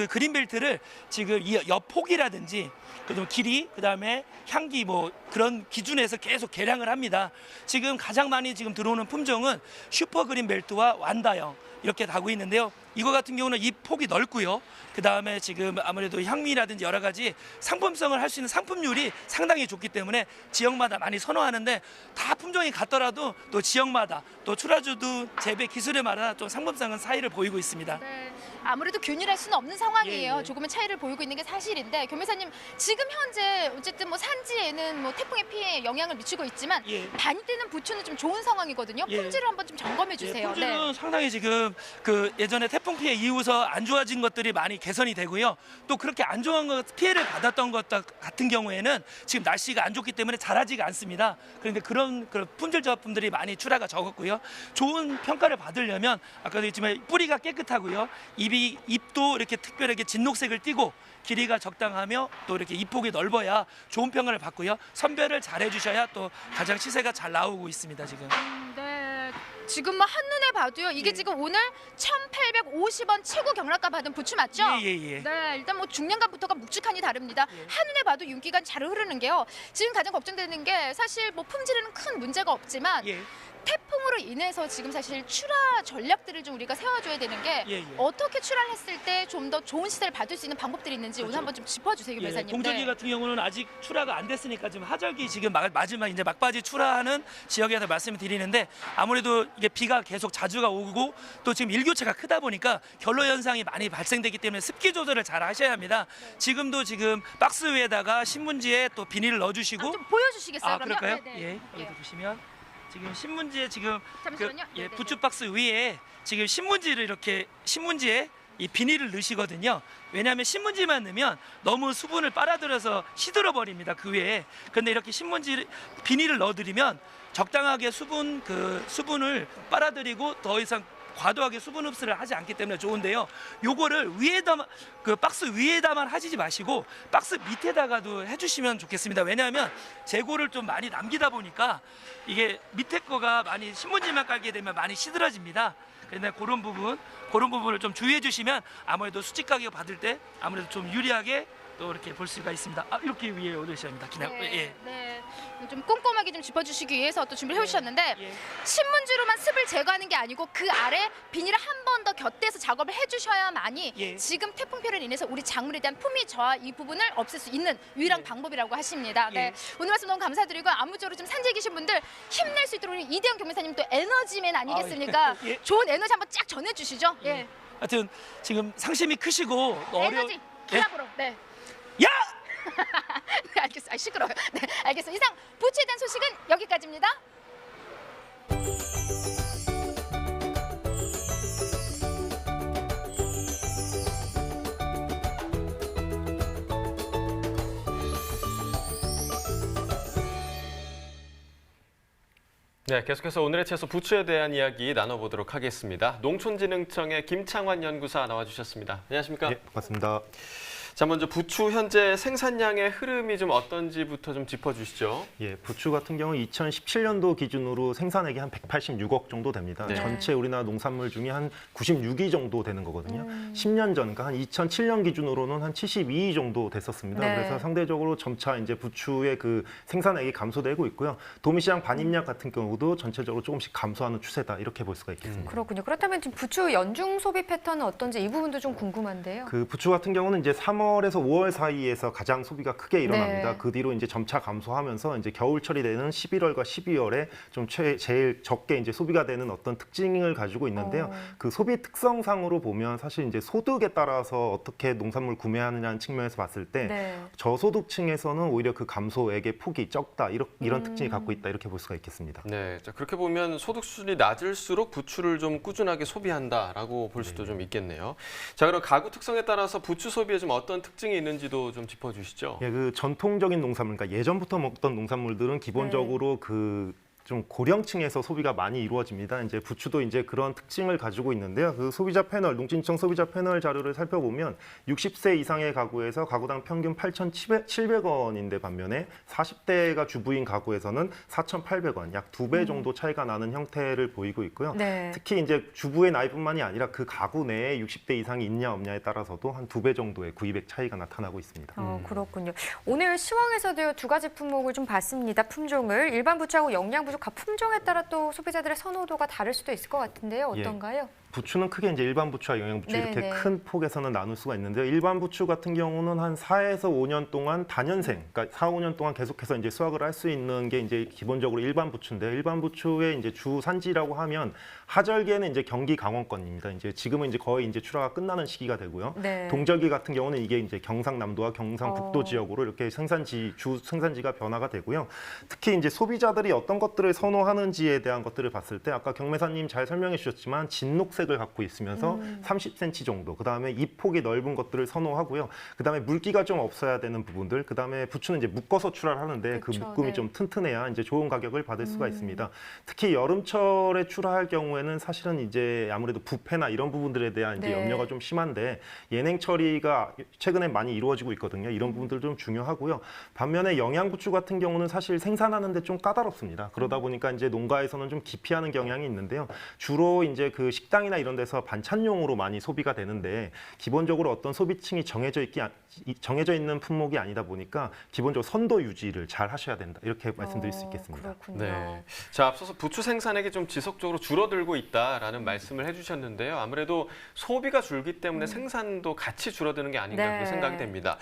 그린벨트를 지금 이 옆 폭이라든지 그다음 길이, 그다음에 향기 뭐 그런 기준에서 계속 개량을 합니다. 지금 가장 많이 지금 들어오는 품종은 슈퍼 그린벨트와 완다형 이렇게 다고 있는데요. 이거 같은 경우는 이 폭이 넓고요. 그 다음에 지금 아무래도 향미라든지 여러 가지 상품성을 할 수 있는 상품률이 상당히 좋기 때문에 지역마다 많이 선호하는데 다 품종이 같더라도 또 지역마다 또 출하주도 재배 기술에 마다 좀 상품성은 차이를 보이고 있습니다. 네, 아무래도 균일할 수는 없는 상황이에요. 예. 조금은 차이를 보이고 있는 게 사실인데 교매사님 지금 현재 어쨌든 뭐 산지에는 뭐 태풍의 피해에 영향을 미치고 있지만 예. 반입되는 부추는 좀 좋은 상황이거든요. 예. 품질을 한번 좀 점검해 주세요. 품질은 상당히 지금 그 예전에 태풍 피해 이후서 안 좋아진 것들이 많이 개선이 되고요. 또 그렇게 안 좋은 것 피해를 받았던 것 같은 경우에는 지금 날씨가 안 좋기 때문에 자라지가 않습니다. 그런데 그런 품질 제품들이 많이 출하가 적었고요. 좋은 평가를 받으려면 아까도 했지만 뿌리가 깨끗하고요. 잎도 이렇게 특별하게 진녹색을 띠고 길이가 적당하며 또 이렇게 잎폭이 넓어야 좋은 평가를 받고요. 선별을 잘 해주셔야 또 가장 시세가 잘 나오고 있습니다, 지금. 네. 지금 뭐 한눈에 봐도요. 이게 지금 오늘 1,850원 최고 경락가 받은 부추 맞죠? 예. 네, 일단 뭐 중량감부터가 묵직하니 다릅니다. 한눈에 봐도 윤기가 잘 흐르는 게요. 지금 가장 걱정되는 게 사실 뭐 품질에는 큰 문제가 없지만 예. 태풍으로 인해서 지금 사실 출하 전략들을 좀 우리가 세워줘야 되는 게 예. 어떻게 출하를 했을 때 좀 더 좋은 시세를 받을 수 있는 방법들이 있는지 오늘 한번 좀 짚어주세요, 예, 매사님. 동절기 네. 같은 경우는 아직 출하가 안 됐으니까 지금 하절기 지금 마지막 이제 막바지 출하하는 지역에서 말씀을 드리는데 아무래도 이게 비가 계속 자주가 오고 또 지금 일교차가 크다 보니까 결로 현상이 많이 발생되기 때문에 습기 조절을 잘 하셔야 합니다. 지금도 지금 박스 위에다가 신문지에 또 비닐을 넣어주시고 좀 보여주시겠어요, 그러면? 그럴까요? 네, 네. 예, 여기서 보시면 지금 신문지에 지금 잠시만요. 예, 네네네. 부추 박스 위에 지금 신문지를 이렇게 신문지에 이 비닐을 넣으시거든요. 왜냐하면 신문지만 넣으면 너무 수분을 빨아들여서 시들어 버립니다. 그 위에. 근데 이렇게 신문지 비닐을 넣어드리면 적당하게 수분을 빨아들이고 더 이상 과도하게 수분 흡수를 하지 않기 때문에 좋은데요. 요거를 위에다만 박스 위에다만 하시지 마시고 박스 밑에다가도 해주시면 좋겠습니다. 왜냐하면 재고를 좀 많이 남기다 보니까 이게 밑에 거가 많이 신문지만 깔게 되면 많이 시들어집니다. 그런데 그런 부분을 좀 주의해 주시면 아무래도 수직 가격 받을 때 아무래도 좀 유리하게 또 이렇게 볼 수가 있습니다. 이렇게 위에 올리셔야 합니다. 네, 네. 좀 꼼꼼하게 좀 짚어주시기 위해서 또 준비를 해주셨는데 예. 신문지로만 습을 제거하는 게 아니고 그 아래 비닐을 한 번 더 곁대서 작업을 해주셔야만이 예. 지금 태풍표를 인해서 우리 작물에 대한 품위 저하 이 부분을 없앨 수 있는 유일한 방법이라고 하십니다. 네. 예. 오늘 말씀 너무 감사드리고 아무쪼록 좀 산지에 계신 분들 힘낼 수 있도록 우리 이대영 경매사님 또 에너지맨 아니겠습니까? 예. 좋은 에너지 한번 쫙 전해주시죠. 예. 하여튼 지금 상심이 크시고 에너지 예? 기합으로. 네. 야! 네, 알겠어요. 아, 시끄러워요. 네, 알겠어요. 이상 부추에 대한 소식은 여기까지입니다. 네, 계속해서 오늘의 채소 부추에 대한 이야기 나눠보도록 하겠습니다. 농촌진흥청의 김창환 연구사 나와주셨습니다. 안녕하십니까? 네, 반갑습니다. 자, 먼저 부추 현재 생산량의 흐름이 좀 어떤지부터 좀 짚어주시죠. 예, 부추 같은 경우 2017년도 기준으로 생산액이 한 186억 정도 됩니다. 네. 전체 우리나라 농산물 중에 한 96위 정도 되는 거거든요. 10년 전, 그러니까 한 2007년 기준으로는 한 72위 정도 됐었습니다. 네. 그래서 상대적으로 점차 이제 부추의 그 생산액이 감소되고 있고요. 도미시장 반입량 같은 경우도 전체적으로 조금씩 감소하는 추세다 이렇게 볼 수가 있겠습니다. 그렇군요. 그렇다면 지금 부추 연중 소비 패턴은 어떤지 이 부분도 좀 궁금한데요. 그 부추 같은 경우는 이제 3월에서 5월 사이에서 가장 소비가 크게 일어납니다. 네. 그 뒤로 이제 점차 감소하면서 이제 겨울철이 되는 11월과 12월에 좀 제일 적게 이제 소비가 되는 어떤 특징을 가지고 있는데요. 그 소비 특성상으로 보면 사실 이제 소득에 따라서 어떻게 농산물 구매하느냐는 측면에서 봤을 때 네. 저소득층에서는 오히려 그 감소액의 폭이 적다 이런 특징이 갖고 있다 이렇게 볼 수가 있겠습니다. 네, 자, 그렇게 보면 소득 수준이 낮을수록 부추를 좀 꾸준하게 소비한다라고 볼 수도 좀 있겠네요. 자, 그럼 가구 특성에 따라서 부추 소비에 좀 어떤 특징이 있는지도 좀 짚어주시죠. 예, 그 전통적인 농산물, 그러니까 예전부터 먹던 농산물들은 기본적으로 그 좀 고령층에서 소비가 많이 이루어집니다. 이제 부추도 이제 그런 특징을 가지고 있는데요. 그 소비자 패널, 농진청 소비자 패널 자료를 살펴보면 60세 이상의 가구에서 가구당 평균 8,700원인데 반면에 40대가 주부인 가구에서는 4,800원, 약 2배 정도 차이가 나는 형태를 보이고 있고요. 네. 특히 이제 주부의 나이뿐만이 아니라 그 가구 내에 60대 이상이 있냐 없냐에 따라서도 한 2배 정도의 구입액 차이가 나타나고 있습니다. 그렇군요. 오늘 시황에서도 두 가지 품목을 좀 봤습니다. 품종을 일반 부추하고 영양 부추 각 품종에 따라 또 소비자들의 선호도가 다를 수도 있을 것 같은데요. 어떤가요? 부추는 크게 이제 일반 부추와 영양 부추 이렇게 네네. 큰 폭에서는 나눌 수가 있는데요. 일반 부추 같은 경우는 한 4에서 5년 동안 단연생, 그러니까 4, 5년 동안 계속해서 이제 수확을 할 수 있는 게 이제 기본적으로 일반 부추인데요. 일반 부추의 이제 주 산지라고 하면 하절기에는 이제 경기 강원권입니다. 이제 지금은 이제 거의 이제 출하가 끝나는 시기가 되고요. 네. 동절기 같은 경우는 이게 이제 경상남도와 경상북도 지역으로 이렇게 주 생산지가 변화가 되고요. 특히 이제 소비자들이 어떤 것들을 선호하는지에 대한 것들을 봤을 때 아까 경매사님 잘 설명해 주셨지만 진녹색 검은색을 갖고 있으면서 30cm 정도, 그다음에 잎폭이 넓은 것들을 선호하고요. 그다음에 물기가 좀 없어야 되는 부분들, 그다음에 부추는 이제 묶어서 출하를 하는데 그 그쵸, 묶음이 네. 좀 튼튼해야 이제 좋은 가격을 받을 수가 있습니다. 특히 여름철에 출하할 경우에는 사실은 이제 아무래도 부패나 이런 부분들에 대한 이제 네. 염려가 좀 심한데 예냉 처리가 최근에 많이 이루어지고 있거든요. 이런 부분들 좀 중요하고요. 반면에 영양부추 같은 경우는 사실 생산하는데 좀 까다롭습니다. 그러다 보니까 이제 농가에서는 좀 기피하는 경향이 있는데요. 주로 이제 그 식당이나 이런 데서 반찬용으로 많이 소비가 되는데 기본적으로 어떤 소비층이 정해져 있는 품목이 아니다 보니까 기본적으로 선도 유지를 잘 하셔야 된다. 이렇게 말씀드릴 수 있겠습니다. 그렇군요. 네. 자, 앞서서 부추 생산액이 좀 지속적으로 줄어들고 있다라는 말씀을 해주셨는데요. 아무래도 소비가 줄기 때문에 생산도 같이 줄어드는 게 아닌가 네. 그렇게 생각이 됩니다.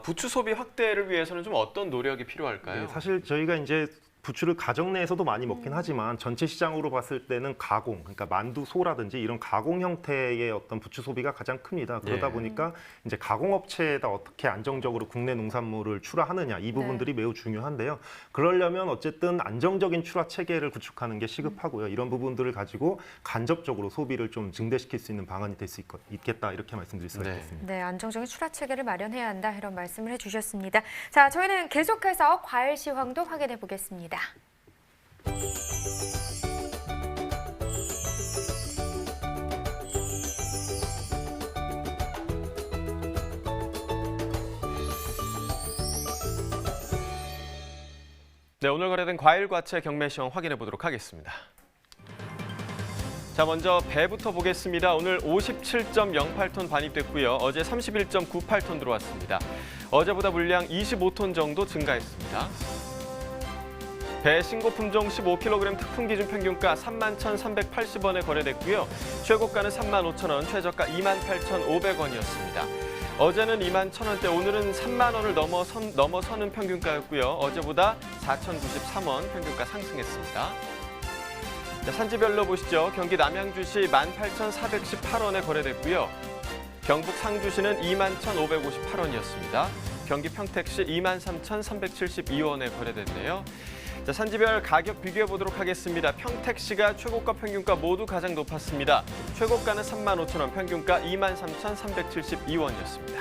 부추 소비 확대를 위해서는 좀 어떤 노력이 필요할까요? 네, 사실 저희가 이제 부추를 가정 내에서도 많이 먹긴 하지만 전체 시장으로 봤을 때는 가공, 그러니까 만두, 소라든지 이런 가공 형태의 어떤 부추 소비가 가장 큽니다. 그러다 예. 보니까 이제 가공업체에다 어떻게 안정적으로 국내 농산물을 출하하느냐 이 부분들이 매우 중요한데요. 그러려면 어쨌든 안정적인 출하 체계를 구축하는 게 시급하고요. 이런 부분들을 가지고 간접적으로 소비를 좀 증대시킬 수 있는 방안이 될 수 있겠다 이렇게 말씀드릴 수가 네. 있겠습니다. 네, 안정적인 출하 체계를 마련해야 한다 이런 말씀을 해주셨습니다. 자, 저희는 계속해서 과일 시황도 확인해 보겠습니다. 네, 오늘 거래된 과일 과채 경매 시황 확인해 보도록 하겠습니다. 자, 먼저 배부터 보겠습니다. 오늘 57.08톤 반입됐고요. 어제 31.98톤 들어왔습니다. 어제보다 물량 25톤 정도 증가했습니다. 배 신고 품종 15kg 특품 기준 평균가 31,380원에 거래됐고요. 최고가는 35,000원, 최저가 28,500원이었습니다. 어제는 21,000원대, 오늘은 3만 원을 넘어서는 평균가였고요. 어제보다 4,093원 평균가 상승했습니다. 자, 산지별로 보시죠. 경기 남양주시 18,418원에 거래됐고요. 경북 상주시는 21,558원이었습니다. 경기 평택시 23,372원에 거래됐네요. 자, 산지별 가격 비교해 보도록 하겠습니다. 평택시가 최고가 평균가 모두 가장 높았습니다. 최고가는 35,000원, 평균가 23,372원이었습니다.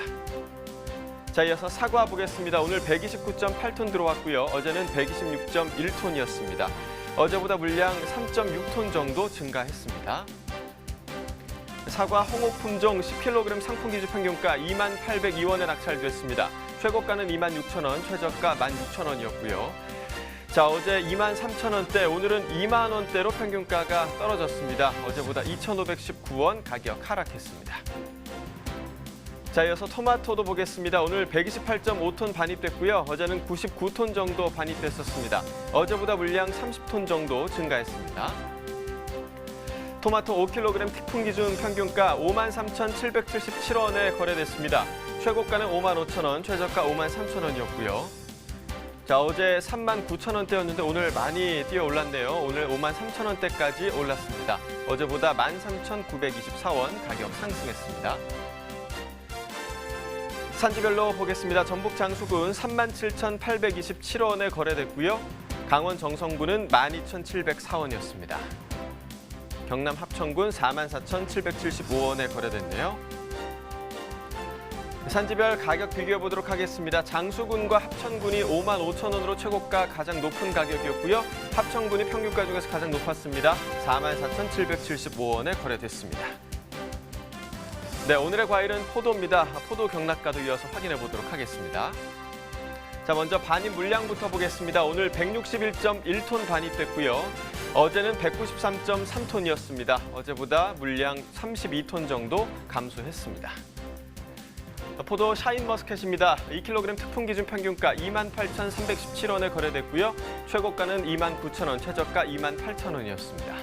자, 이어서 사과 보겠습니다. 오늘 129.8톤 들어왔고요. 어제는 126.1톤이었습니다. 어제보다 물량 3.6톤 정도 증가했습니다. 사과 홍옥 품종 10kg 상품 기준 평균가 28,002원에 낙찰됐습니다. 최고가는 26,000원, 최저가 16,000원이었고요. 자, 어제 23,000원대, 오늘은 2만 원대로 평균가가 떨어졌습니다. 어제보다 2,519원 가격 하락했습니다. 자, 이어서 토마토도 보겠습니다. 오늘 128.5톤 반입됐고요. 어제는 99톤 정도 반입됐었습니다. 어제보다 물량 30톤 정도 증가했습니다. 토마토 5kg 특품 기준 평균가 53,777원에 거래됐습니다. 최고가는 55,000원, 최저가 53,000원이었고요. 자, 어제 39,000원대였는데 오늘 많이 뛰어 올랐네요. 오늘 53,000원대까지 올랐습니다. 어제보다 13,924원 가격 상승했습니다. 산지별로 보겠습니다. 전북 장수군 37,827원에 거래됐고요. 강원 정선군은 12,704원이었습니다. 경남 합천군 44,775원에 거래됐네요. 산지별 가격 비교해 보도록 하겠습니다. 장수군과 합천군이 55,000원으로 최고가 가장 높은 가격이었고요. 합천군이 평균가 중에서 가장 높았습니다. 44,775원에 거래됐습니다. 네, 오늘의 과일은 포도입니다. 포도 경락가도 이어서 확인해 보도록 하겠습니다. 자, 먼저 반입 물량부터 보겠습니다. 오늘 161.1톤 반입됐고요. 어제는 193.3톤이었습니다. 어제보다 물량 32톤 정도 감소했습니다. 포도 샤인머스켓입니다. 2kg 특품 기준 평균가 28,317원에 거래됐고요. 최고가는 29,000원, 최저가 28,000원이었습니다.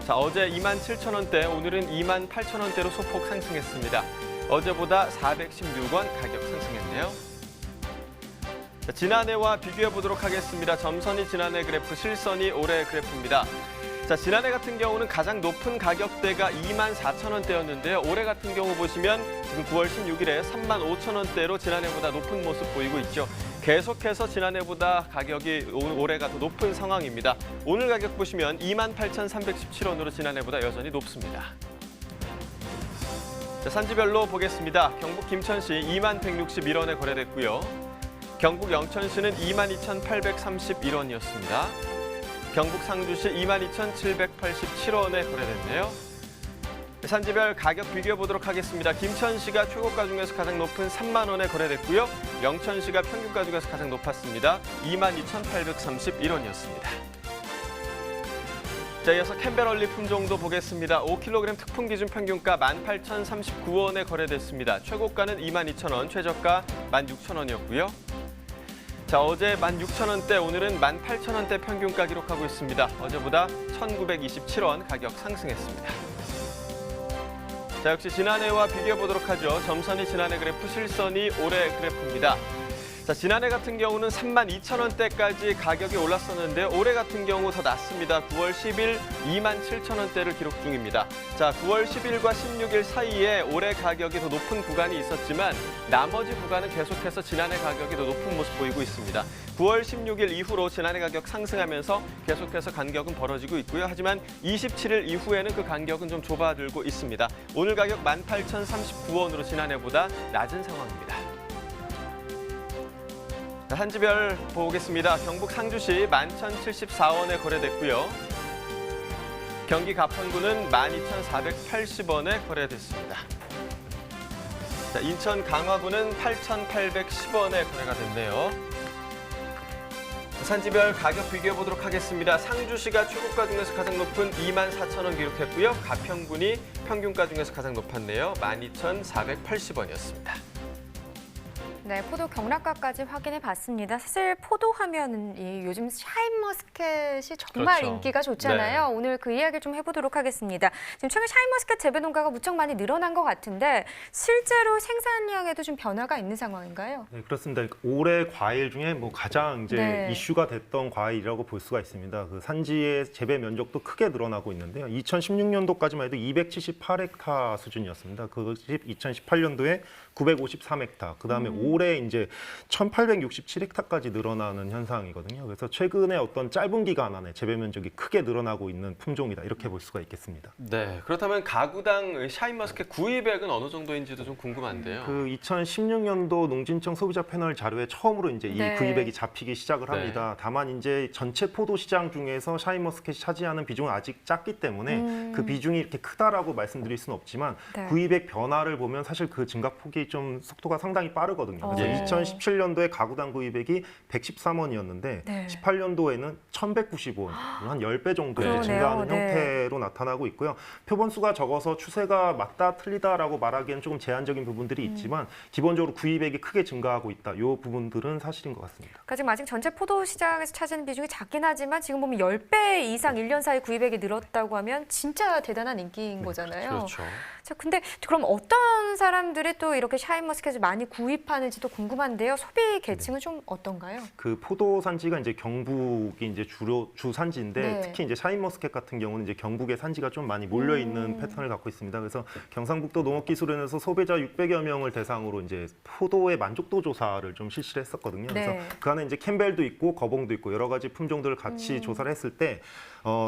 자, 어제 27,000원대, 오늘은 28,000원대로 소폭 상승했습니다. 어제보다 416원 가격 상승했네요. 자, 지난해와 비교해 보도록 하겠습니다. 점선이 지난해 그래프, 실선이 올해 그래프입니다. 자, 지난해 같은 경우는 가장 높은 가격대가 24,000원대였는데요. 올해 같은 경우 보시면 지금 9월 16일에 35,000원대로 지난해보다 높은 모습 보이고 있죠. 계속해서 지난해보다 가격이 올해가 더 높은 상황입니다. 오늘 가격 보시면 28,317원으로 지난해보다 여전히 높습니다. 자, 산지별로 보겠습니다. 경북 김천시 21,161원에 거래됐고요. 경북 영천시는 22,831원이었습니다. 경북 상주시 22,787원에 거래됐네요. 산지별 가격 비교해 보도록 하겠습니다. 김천시가 최고가 중에서 가장 높은 3만 원에 거래됐고요. 영천시가 평균가 중에서 가장 높았습니다. 22,831원이었습니다. 자, 이어서 캠벨얼리 품종도 보겠습니다. 5kg 특품 기준 평균가 18,039원에 거래됐습니다. 최고가는 22,000원, 최저가 16,000원이었고요. 자, 어제 16,000원대, 오늘은 18,000원대 평균가 기록하고 있습니다. 어제보다 1,927원 가격 상승했습니다. 자, 역시 지난해와 비교해 보도록 하죠. 점선이 지난해 그래프, 실선이 올해 그래프입니다. 자, 지난해 같은 경우는 32,000원대까지 가격이 올랐었는데요. 올해 같은 경우 더 낮습니다. 9월 10일 27,000원대를 기록 중입니다. 자, 9월 10일과 16일 사이에 올해 가격이 더 높은 구간이 있었지만 나머지 구간은 계속해서 지난해 가격이 더 높은 모습 보이고 있습니다. 9월 16일 이후로 지난해 가격 상승하면서 계속해서 간격은 벌어지고 있고요. 하지만 27일 이후에는 그 간격은 좀 좁아들고 있습니다. 오늘 가격 18,039원으로 지난해보다 낮은 상황입니다. 산지별 보겠습니다. 경북 상주시 11,074원에 거래됐고요. 경기 가평구는 12,480원에 거래됐습니다. 자, 인천 강화구는 8,810원에 거래가 됐네요. 산지별 가격 비교해 보도록 하겠습니다. 상주시가 최고가 중에서 가장 높은 24,000원 기록했고요. 가평군이 평균가 중에서 가장 높았네요. 12,480원이었습니다. 네, 포도 경락가까지 확인해 봤습니다. 사실 포도 하면은 요즘 샤인머스켓이 정말 그렇죠. 인기가 좋잖아요. 네. 오늘 그 이야기 좀 해보도록 하겠습니다. 지금 최근 샤인머스켓 재배 농가가 무척 많이 늘어난 것 같은데 실제로 생산량에도 좀 변화가 있는 상황인가요? 네, 그렇습니다. 올해 과일 중에 뭐 가장 이제 네. 이슈가 됐던 과일이라고 볼 수가 있습니다. 그 산지의 재배 면적도 크게 늘어나고 있는데요. 2016년도까지만 해도 278헥타 수준이었습니다. 그것이 2018년도에 953헥타, 그다음에 올해 이제 1867헥타까지 늘어나는 현상이거든요. 그래서 최근에 어떤 짧은 기간 안에 재배 면적이 크게 늘어나고 있는 품종이다, 이렇게 볼 수가 있겠습니다. 네, 그렇다면 가구당 샤인머스켓 구입액은 어느 정도인지도 좀 궁금한데요. 그 2016년도 농진청 소비자 패널 자료에 처음으로 이제 네. 이 구입액이 잡히기 시작을 합니다. 다만 이제 전체 포도 시장 중에서 샤인머스켓이 차지하는 비중은 아직 작기 때문에 그 비중이 이렇게 크다라고 말씀드릴 수는 없지만 네. 구입액 변화를 보면 사실 그 증가폭이 좀 속도가 상당히 빠르거든요. 그래서 예. 2017년도에 가구당 구입액이 113원이었는데 네. 18년도에는 1,195원, 한 10배 정도 그러네요. 증가하는 네. 형태로 나타나고 있고요. 표본수가 적어서 추세가 맞다 틀리다라고 말하기에는 조금 제한적인 부분들이 있지만 기본적으로 구입액이 크게 증가하고 있다. 이 부분들은 사실인 것 같습니다. 그러니까 지금 아직 전체 포도 시장에서 차지하는 비중이 작긴 하지만 지금 보면 10배 이상 1년 사이 구입액이 늘었다고 하면 진짜 대단한 인기인 거잖아요. 그렇죠. 자, 근데 그럼 어떤 사람들이 또 이렇게 샤인머스켓을 많이 구입하는지도 궁금한데요. 소비 계층은 좀 어떤가요? 그 포도 산지가 이제 경북이 이제 주 산지인데 네. 특히 이제 샤인머스켓 같은 경우는 이제 경북의 산지가 좀 많이 몰려 있는 패턴을 갖고 있습니다. 그래서 경상북도 농업기술원에서 소비자 600여 명을 대상으로 이제 포도의 만족도 조사를 좀 실시를 했었거든요. 그래서 네. 그 안에 이제 캠벨도 있고 거봉도 있고 여러 가지 품종들을 같이 조사를 했을 때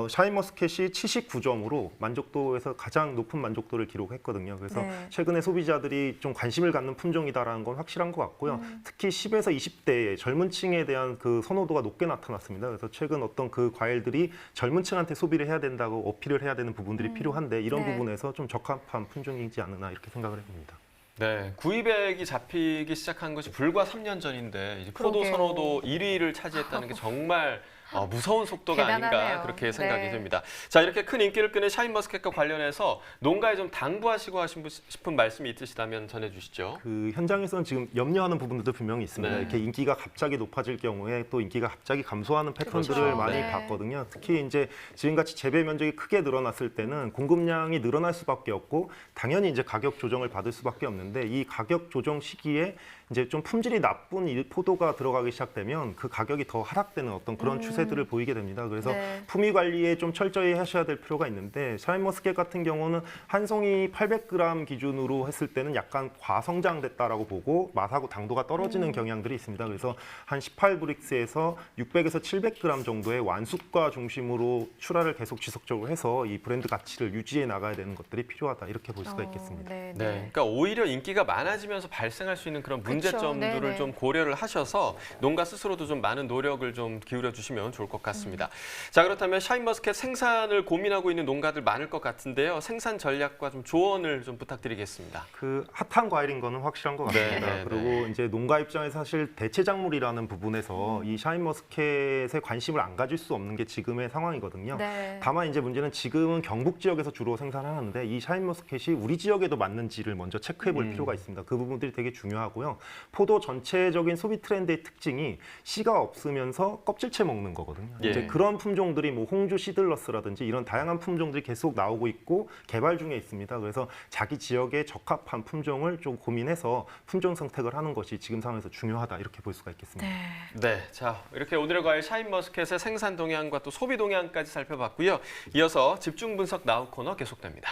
샤인머스켓이 79점으로 만족도에서 가장 높은 만족도를 기록했거든요. 그래서 네. 최근에 소비자들이 좀 관심을 갖는 품종이다라는 건 확실한 것 같고요. 특히 10에서 20대의 젊은 층에 대한 그 선호도가 높게 나타났습니다. 그래서 최근 어떤 그 과일들이 젊은 층한테 소비를 해야 된다고 어필을 해야 되는 부분들이 필요한데 이런 네. 부분에서 좀 적합한 품종이지 않나 이렇게 생각을 해봅니다. 네, 구입액이 잡히기 시작한 것이 불과 3년 전인데 이제 포도 그러게요. 선호도 1위를 차지했다는 게 정말 무서운 속도가 아닌가 대단하네요. 그렇게 생각이 네. 듭니다. 자, 이렇게 큰 인기를 끄는 샤인머스켓과 관련해서 농가에 좀 당부하시고 싶은 말씀이 있으시다면 전해주시죠. 그 현장에서는 지금 염려하는 부분들도 분명히 있습니다. 네. 이렇게 인기가 갑자기 높아질 경우에 또 인기가 갑자기 감소하는 패턴들을 그렇죠. 많이 네. 봤거든요. 특히 이제 지금같이 재배 면적이 크게 늘어났을 때는 공급량이 늘어날 수밖에 없고 당연히 이제 가격 조정을 받을 수밖에 없는데 이 가격 조정 시기에 이제 좀 품질이 나쁜 이 포도가 들어가기 시작되면 그 가격이 더 하락되는 어떤 그런 추세 모습들을 보이게 됩니다. 그래서 네. 품위 관리에 좀 철저히 하셔야 될 필요가 있는데 샤인머스켓 같은 경우는 한 송이 800g 기준으로 했을 때는 약간 과성장됐다라고 보고 맛하고 당도가 떨어지는 경향들이 있습니다. 그래서 한 18브릭스에서 600에서 700g 정도의 완숙과 중심으로 출하를 계속 지속적으로 해서 이 브랜드 가치를 유지해 나가야 되는 것들이 필요하다 이렇게 볼 수가 있겠습니다. 네, 네, 그러니까 오히려 인기가 많아지면서 발생할 수 있는 그런 문제점들을 네네. 좀 고려를 하셔서 농가 스스로도 좀 많은 노력을 좀 기울여 주시면 좋을 것 같습니다. 자, 그렇다면 샤인머스켓 생산을 고민하고 있는 농가들 많을 것 같은데요. 생산 전략과 좀 조언을 좀 부탁드리겠습니다. 그 핫한 과일인 거는 확실한 것 같습니다. 네, 네, 그리고 이제 농가 입장에서 사실 대체 작물이라는 부분에서 이 샤인머스켓에 관심을 안 가질 수 없는 게 지금의 상황이거든요. 네. 다만 이제 문제는 지금은 경북 지역에서 주로 생산하는데 이 샤인머스켓이 우리 지역에도 맞는지를 먼저 체크해 볼 필요가 있습니다. 그 부분들이 되게 중요하고요. 포도 전체적인 소비 트렌드의 특징이 씨가 없으면서 껍질째 먹는 거거든요. 예. 이제 그런 품종들이 뭐 홍주 시들러스라든지 이런 다양한 품종들이 계속 나오고 있고 개발 중에 있습니다. 그래서 자기 지역에 적합한 품종을 좀 고민해서 품종 선택을 하는 것이 지금 상황에서 중요하다 이렇게 볼 수가 있겠습니다. 네, 자 이렇게 오늘의 과일 샤인머스켓의 생산 동향과 또 소비 동향까지 살펴봤고요. 이어서 집중 분석 나우 코너 계속됩니다.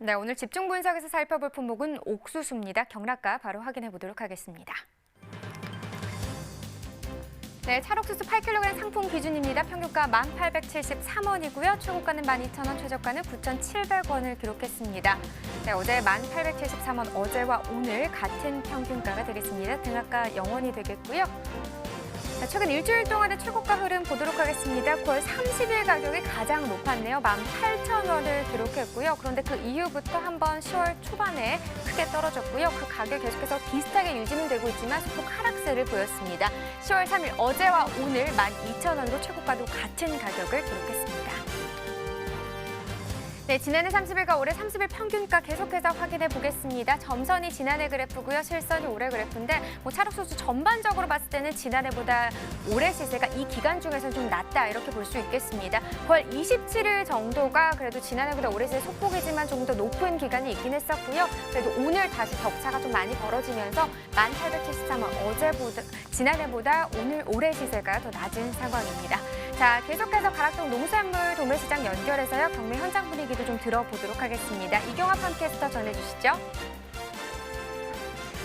네, 오늘 집중 분석에서 살펴볼 품목은 옥수수입니다. 경락가 바로 확인해 보도록 하겠습니다. 네, 찰옥수수 8kg 상품 기준입니다. 평균가 1873원이고요. 최고가는 12,000원, 최저가는 9,700원을 기록했습니다. 네, 어제 1873원, 어제와 오늘 같은 평균가가 되겠습니다. 등락가 0원이 되겠고요. 자, 최근 일주일 동안의 최고가 흐름 보도록 하겠습니다. 9월 30일 가격이 가장 높았네요. 18,000원을 기록했고요. 그런데 그 이후부터 한번 10월 초반에 크게 떨어졌고요. 그 가격 계속해서 비슷하게 유지는 되고 있지만 소폭 하락세를 보였습니다. 10월 3일 어제와 오늘 12,000원으로 최고가도 같은 가격을 기록했습니다. 네, 지난해 30일과 올해 30일 평균가 계속해서 확인해 보겠습니다. 점선이 지난해 그래프고요. 실선이 올해 그래프인데 찰옥수수 전반적으로 봤을 때는 지난해보다 올해 시세가 이 기간 중에서 좀 낮다 이렇게 볼 수 있겠습니다. 9월 27일 정도가 그래도 지난해보다 올해 시세 소폭이지만 조금 더 높은 기간이 있긴 했었고요. 그래도 오늘 다시 격차가 좀 많이 벌어지면서 1873원 지난해보다 오늘 올해 시세가 더 낮은 상황입니다. 자, 계속해서 가락동 농산물 도매시장 연결해서요. 경매 현장 분위기도 좀 들어보도록 하겠습니다. 이경화 팜캐스터 전해주시죠.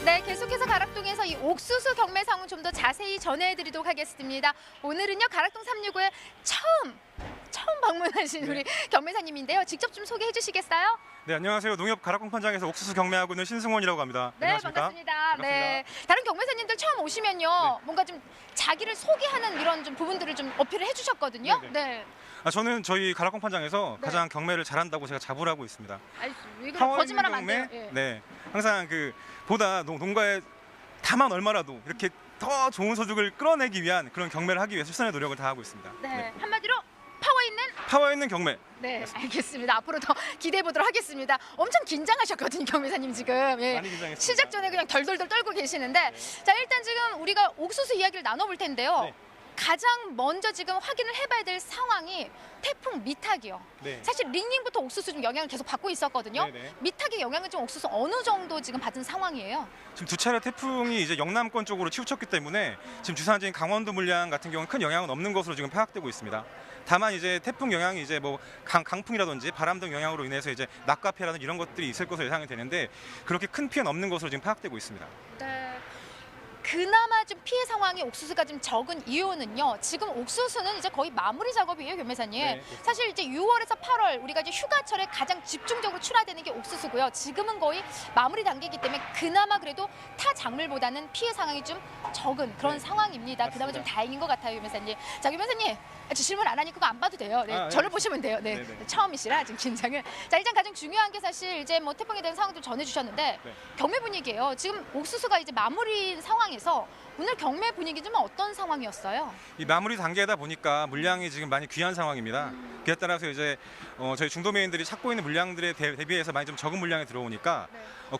네, 계속해서 가락동에서 이 옥수수 경매 상황 좀 더 자세히 전해드리도록 하겠습니다. 오늘은요, 가락동 365에 처음 방문하신 우리 경매사님인데요. 직접 좀 소개해 주시겠어요? 네, 안녕하세요. 농협 가락공판장에서 옥수수 경매하고 있는 신승원이라고 합니다. 네, 안녕하십니까? 반갑습니다. 네, 다른 경매사님들 처음 오시면요, 뭔가 좀 자기를 소개하는 이런 좀 부분들을 좀 어필을 해주셨거든요. 네네. 네. 저는 저희 가락공판장에서 네. 가장 경매를 잘한다고 제가 자부를 하고 있습니다. 아니, 왜 그래? 파워 거짓말하면 있는 안 돼요. 경매, 예. 네, 항상 보다 농가에 다만 얼마라도 이렇게 더 좋은 소득을 끌어내기 위한 그런 경매를 하기 위해서 최선의 노력을 다하고 있습니다. 네, 한마디로 파워 있는. 파워 있는 경매. 네, 알겠습니다. 앞으로 더 기대해 보도록 하겠습니다. 엄청 긴장하셨거든요, 경매사님 지금. 예. 많이 긴장했습니다. 시작 전에 그냥 덜덜덜 떨고 계시는데, 자, 일단 지금 우리가 옥수수 이야기를 나눠볼 텐데요. 네. 가장 먼저 지금 확인을 해봐야 될 상황이 태풍 미탁이요. 네. 사실 링링부터 옥수수 좀 영향을 계속 받고 있었거든요. 네네. 미탁의 영향을 좀 옥수수 어느 정도 지금 받은 상황이에요? 지금 두 차례 태풍이 이제 영남권 쪽으로 치우쳤기 때문에 지금 주산지인 강원도 물량 같은 경우는 큰 영향은 없는 것으로 지금 파악되고 있습니다. 다만 이제 태풍 영향이 이제 뭐 강풍이라든지 바람 등 영향으로 인해서 이제 낙과 피해라든지 이런 것들이 있을 것으로 예상이 되는데 그렇게 큰 피해는 없는 것으로 지금 파악되고 있습니다. 네. 그나마 좀 피해 상황이 옥수수가 좀 적은 이유는요. 지금 옥수수는 이제 거의 마무리 작업이에요, 교매사님. 네, 사실 이제 6월에서 8월 우리가 이제 휴가철에 가장 집중적으로 출하되는 게 옥수수고요. 지금은 거의 마무리 단계이기 때문에 그나마 그래도 타 작물보다는 피해 상황이 좀 적은 그런 상황입니다. 그나마 좀 다행인 것 같아요, 교매사님. 자, 교매사님. 저 질문 안 하니까 그거 안 봐도 돼요. 네, 저를 보시면 돼요. 네, 처음이시라 지금 긴장을. 자, 일단 가장 중요한 게 사실 이제 뭐 태풍에 대한 상황도 전해주셨는데 경매 분위기예요. 지금 옥수수가 이제 마무리인 상황에서 오늘 경매 분위기 좀 어떤 상황이었어요? 이 마무리 단계다 보니까 물량이 지금 많이 귀한 상황입니다. 그에 따라서 이제 저희 중도매인들이 찾고 있는 물량들에 대비해서 많이 좀 적은 물량이 들어오니까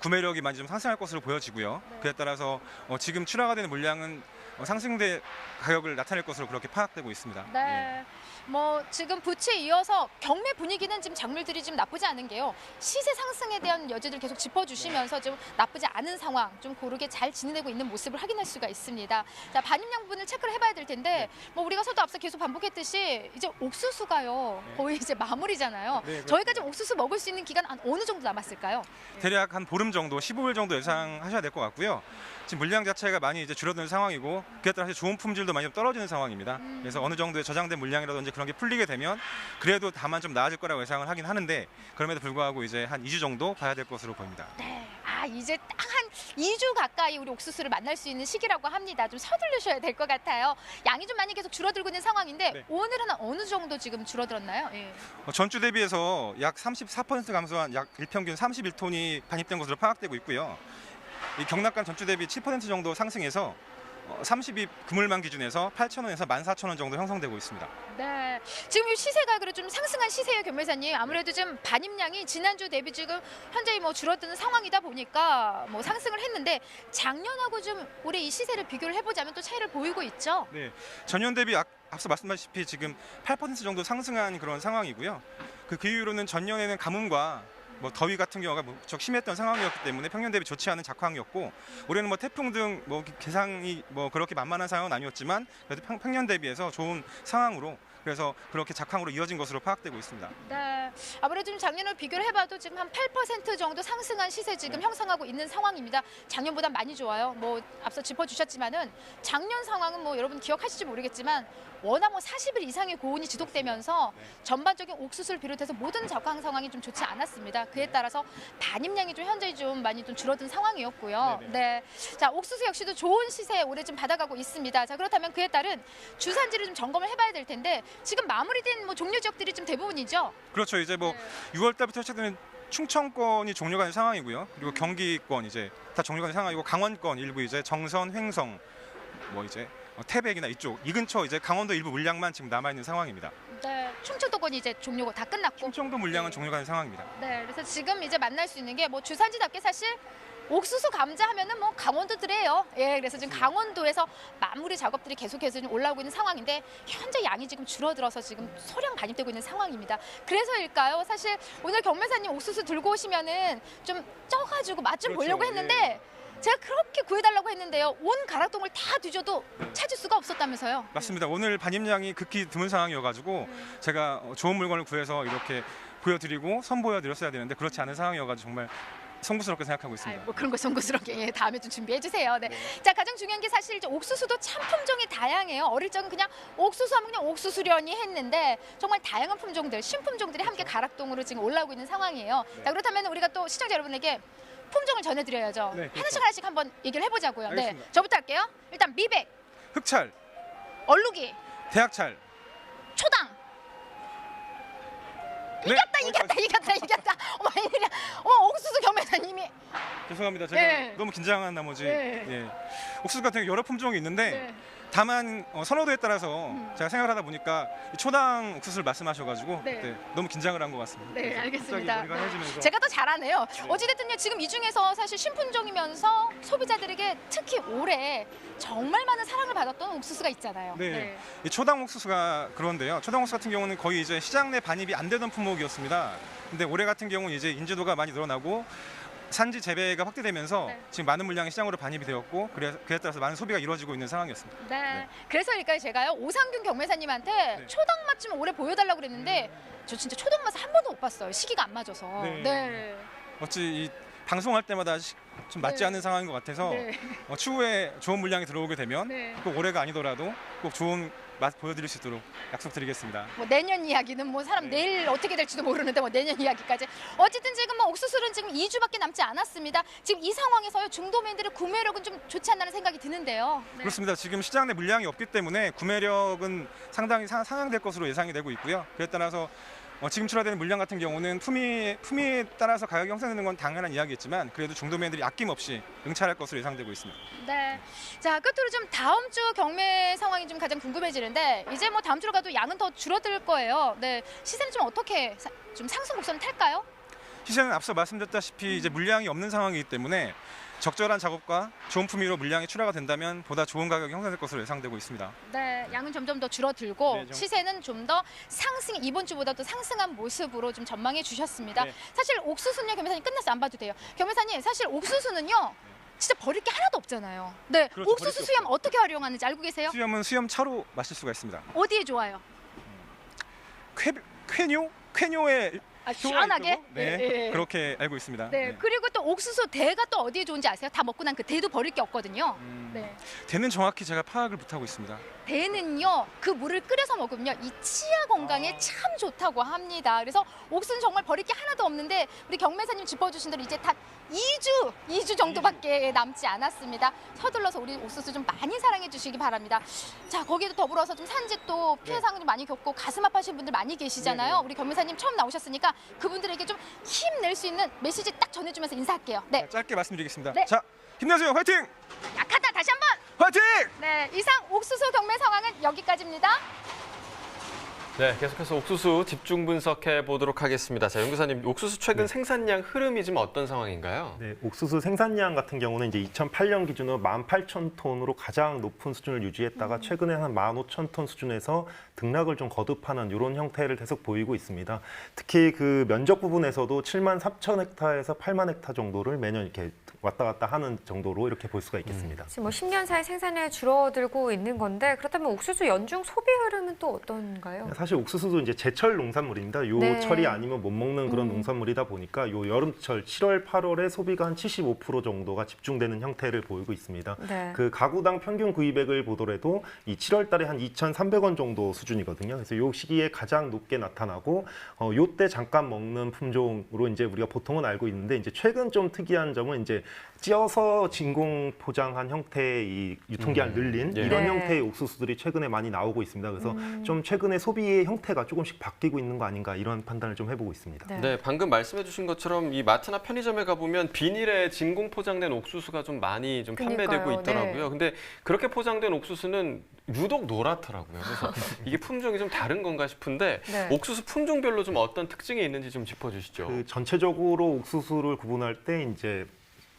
구매력이 많이 좀 상승할 것으로 보여지고요. 그에 따라서 지금 출하가 되는 물량은 상승될 가격을 나타낼 것으로 그렇게 파악되고 있습니다. 네. 뭐 지금 부츠에 이어서 경매 분위기는 지금 작물들이 좀 나쁘지 않은 게요. 시세 상승에 대한 여지들 계속 짚어주시면서 좀 나쁘지 않은 상황, 좀 고르게 잘 지내고 있는 모습을 확인할 수가 있습니다. 자, 반입량 부분을 체크를 해봐야 될 텐데, 뭐 우리가 서도 앞서 계속 반복했듯이 이제 옥수수가요. 거의 이제 마무리잖아요. 저희가 지금 옥수수 먹을 수 있는 기간 한 어느 정도 남았을까요? 대략 한 보름 정도, 15일 정도 예상하셔야 될 것 같고요. 지금 물량 자체가 많이 이제 줄어드는 상황이고 그에 따라서 좋은 품질도 많이 좀 떨어지는 상황입니다. 그래서 어느 정도의 저장된 물량이라든지 그런 게 풀리게 되면 그래도 다만 좀 나아질 거라고 예상을 하긴 하는데 그럼에도 불구하고 이제 한 2주 정도 봐야 될 것으로 보입니다. 네. 아, 이제 딱 한 2주 가까이 우리 옥수수를 만날 수 있는 시기라고 합니다. 좀 서두르셔야 될 것 같아요. 양이 좀 많이 계속 줄어들고 있는 상황인데 네. 오늘은 어느 정도 지금 줄어들었나요? 예. 전주 대비해서 약 34% 감소한 약 일평균 31톤이 반입된 것으로 파악되고 있고요. 이 경락간 전주 대비 7% 정도 상승해서 30입 그물망 기준에서 8,000원에서 14,000원 정도 형성되고 있습니다. 네, 지금 이 시세가 그래 좀 상승한 시세예요, 경매사님. 아무래도 좀 반입량이 지난주 대비 지금 현재 뭐 줄어드는 상황이다 보니까 뭐 상승을 했는데 작년하고 좀 올해 이 시세를 비교를 해보자면 또 차이를 보이고 있죠. 네, 전년 대비 앞서 말씀하셨다시피 지금 8% 정도 상승한 그런 상황이고요. 그 이유로는 전년에는 가뭄과 뭐 더위 같은 경우가 무척 심했던 상황이었기 때문에 평년 대비 좋지 않은 작황이었고 올해는 뭐 태풍 등 뭐 개상이 뭐 그렇게 만만한 상황은 아니었지만 그래도 평년 대비해서 좋은 상황으로 그래서 그렇게 작황으로 이어진 것으로 파악되고 있습니다. 네, 아무래도 좀 작년을 비교를 해봐도 지금 한 8% 정도 상승한 시세 지금 형성하고 있는 상황입니다. 작년보다 많이 좋아요. 뭐 앞서 짚어주셨지만은 작년 상황은 뭐 여러분 기억하실지 모르겠지만 워낙 뭐 40일 이상의 고온이 지속되면서 전반적인 옥수수를 비롯해서 모든 작황 상황이 좀 좋지 않았습니다. 그에 따라서 반입량이 좀 현재 좀 많이 좀 줄어든 상황이었고요. 네, 자 옥수수 역시도 좋은 시세 올해 좀 받아가고 있습니다. 자 그렇다면 그에 따른 주산지를 좀 점검을 해봐야 될 텐데 지금 마무리된 뭐 종료 지역들이 좀 대부분이죠. 그렇죠. 이제 뭐 6월 달부터 시작되는 충청권이 종료가 된 상황이고요. 그리고 경기권 이제 다 종료가 된 상황이고 강원권 일부 이제 정선, 횡성 뭐 이제 태백이나 이쪽 이 근처 이제 강원도 일부 물량만 지금 남아 있는 상황입니다. 네, 충청도권이 이제 종료가 다 끝났고. 충청도 물량은 종료가 된 상황입니다. 네, 그래서 지금 이제 만날 수 있는 게 뭐 주산지답게 사실 옥수수 감자 하면은 뭐 강원도들이에요. 예, 그래서 지금 강원도에서 마무리 작업들이 계속해서 좀 올라오고 있는 상황인데 현재 양이 지금 줄어들어서 지금 소량 반입되고 있는 상황입니다. 그래서일까요? 사실 오늘 경매사님 옥수수 들고 오시면은 좀 쪄가지고 맛 좀 보려고 했는데 제가 그렇게 구해달라고 했는데요. 온 가락동을 다 뒤져도 찾을 수가 없었다면서요. 맞습니다. 오늘 반입량이 극히 드문 상황이어가지고 제가 좋은 물건을 구해서 이렇게 보여드리고 선보여드렸어야 되는데 그렇지 않은 상황이어가지고 정말 송구스럽게 생각하고 있습니다. 뭐 그런 거 송구스럽게 예, 다음에 좀 준비해 주세요. 네. 자 가장 중요한 게 사실 이제 옥수수도 참 품종이 다양해요. 어릴 적은 그냥 옥수수 하면 그냥 옥수수련이 했는데 정말 다양한 품종들, 신품종들이 함께 가락동으로 지금 올라오고 있는 상황이에요. 자 그렇다면 우리가 또 시청자 여러분에게 품종을 전해드려야죠. 네, 그렇죠. 하나씩 하나씩 한번 얘기를 해보자고요. 네, 알겠습니다. 저부터 할게요. 일단 미백, 흑찰, 얼룩이, 대학찰, 초당. 네. 이겼다. 어머 웬일이야. 옥수수 경매사님이. 죄송합니다. 제가 네. 너무 긴장한 나머지 네. 예. 옥수수 같은 경우 여러 품종이 있는데 네. 다만 선호도에 따라서 제가 생각을 하다 보니까 이 초당 옥수수를 말씀하셔가지고 네. 그때 너무 긴장을 한 것 같습니다. 네, 그래서 알겠습니다. 갑자기 머리가 해지면서 제가 더 잘하네요. 어찌됐든요, 지금 이 중에서 사실 신품종이면서 소비자들에게 특히 올해 정말 많은 사랑을 받았던 옥수수가 있잖아요. 네. 이 초당 옥수수가 그런데요. 초당 옥수수 같은 경우는 거의 이제 시장 내 반입이 안 되던 품목이었습니다. 근데 올해 같은 경우는 이제 인지도가 많이 늘어나고 산지 재배가 확대되면서 네. 지금 많은 물량이 시장으로 반입이 되었고 그에 따라서 많은 소비가 이루어지고 있는 상황이었습니다. 네. 그래서 그러니까 제가요 오상균 경매사님한테 네. 초당 맛 좀 올해 보여달라고 그랬는데 저 진짜 초당 맛을 한 번도 못 봤어요. 시기가 안 맞아서. 네. 어찌 이 방송할 때마다 좀 맞지 네. 않는 상황인 것 같아서 네. 추후에 좋은 물량이 들어오게 되면 네. 꼭 올해가 아니더라도 꼭 좋은 맛 보여드릴 수 있도록 약속드리겠습니다. 뭐 내년 이야기는 뭐 사람 내일 어떻게 될지도 모르는데 뭐 내년 이야기까지. 어쨌든 지금 뭐 옥수수는 지금 2주밖에 남지 않았습니다. 지금 이 상황에서요 중도매인들의 구매력은 좀 좋지 않나는 생각이 드는데요. 네. 그렇습니다. 지금 시장 내 물량이 없기 때문에 구매력은 상당히 상향될 것으로 예상이 되고 있고요. 그에 따라서 지금 출하되는 물량 같은 경우는 품위에 따라서 가격이 형성되는 건 당연한 이야기겠지만 그래도 중도매인들이 아낌없이 응찰할 것으로 예상되고 있습니다. 네. 자, 끝으로 좀 다음 주 경매 상황이 좀 가장 궁금해지는데 이제 뭐 다음 주로 가도 양은 더 줄어들 거예요. 네. 시세는 좀 어떻게 좀 상승 곡선을 탈까요? 시세는 앞서 말씀드렸다시피 이제 물량이 없는 상황이기 때문에 적절한 작업과 좋은 품위로 물량이 출하가 된다면 보다 좋은 가격이 형성될 것으로 예상되고 있습니다. 네, 양은 점점 더 줄어들고 네, 시세는 좀 더 이번 주보다 또 상승한 모습으로 좀 전망해 주셨습니다. 네. 사실 옥수수는요, 겸회사님 끝났어 안 봐도 돼요. 겸회사님 사실 옥수수는요. 진짜 버릴 게 하나도 없잖아요. 네, 그렇죠, 옥수수 버릴 게 수염 어떻게 활용하는지 알고 계세요? 수염은 수염차로 마실 수가 있습니다. 어디에 좋아요? 쾌뇨의 시원하게? 효과가 있다고? 네, 예. 그렇게 알고 있습니다. 네, 그리고 또 옥수수 대가 또 어디에 좋은지 아세요? 다 먹고 난 그 대도 버릴 게 없거든요. 네. 대는 정확히 제가 파악을 못하고 있습니다. 대는요, 그 물을 끓여서 먹으면요, 이 치아 건강에 참 좋다고 합니다. 그래서 옥수수는 정말 버릴 게 하나도 없는데 우리 경매사님 짚어주신 대로 이제 단 2주 정도밖에 남지 않았습니다. 서둘러서 우리 옥수수 좀 많이 사랑해 주시기 바랍니다. 자, 거기에도 더불어서 좀 산지 또 피해상을 좀 많이 겪고 가슴 아파하시는 분들 많이 계시잖아요. 우리 경매사님 처음 나오셨으니까 그분들에게 좀 힘낼 수 있는 메시지 딱 전해주면서 인사할게요. 네. 짧게 말씀드리겠습니다. 네. 자, 힘내세요. 화이팅! 약하다 다시 한번. 화이팅! 네, 이상 옥수수 경매 상황은 여기까지입니다. 네, 계속해서 옥수수 집중 분석해 보도록 하겠습니다. 자, 연구사님, 옥수수 최근 생산량 흐름이 지금 어떤 상황인가요? 네, 옥수수 생산량 같은 경우는 이제 2008년 기준으로 18,000톤으로 가장 높은 수준을 유지했다가 최근에 한 15,000톤 수준에서 등락을 좀 거듭하는 이런 형태를 계속 보이고 있습니다. 특히 그 면적 부분에서도 74,000헥타에서 8만 헥타 정도를 매년 이렇게 왔다 갔다 하는 정도로 이렇게 볼 수가 있겠습니다. 지금 뭐 10년 사이 생산량이 줄어들고 있는 건데 그렇다면 옥수수 연중 소비 흐름은 또 어떤가요? 사실 옥수수도 이제 제철 농산물입니다. 요 네. 철이 아니면 못 먹는 그런 농산물이다 보니까 요 여름철 7월, 8월에 소비가 한 75% 정도가 집중되는 형태를 보이고 있습니다. 네. 그 가구당 평균 구입액을 보더라도 이 7월 달에 한 2,300원 정도 수준이거든요. 그래서 요 시기에 가장 높게 나타나고 요때 잠깐 먹는 품종으로 이제 우리가 보통은 알고 있는데 이제 최근 좀 특이한 점은 이제 찧어서 진공 포장한 형태의 이 유통기한을 늘린 예. 이런 네. 형태의 옥수수들이 최근에 많이 나오고 있습니다. 그래서 좀 최근에 소비의 형태가 조금씩 바뀌고 있는 거 아닌가 이런 판단을 좀 해보고 있습니다. 네. 네, 방금 말씀해 주신 것처럼 이 마트나 편의점에 가보면 비닐에 진공 포장된 옥수수가 좀 많이 좀 판매되고 그러니까요. 있더라고요. 네. 근데 그렇게 포장된 옥수수는 유독 노랗더라고요. 그래서 이게 품종이 좀 다른 건가 싶은데 네. 옥수수 품종별로 좀 어떤 특징이 있는지 좀 짚어주시죠. 그 전체적으로 옥수수를 구분할 때 이제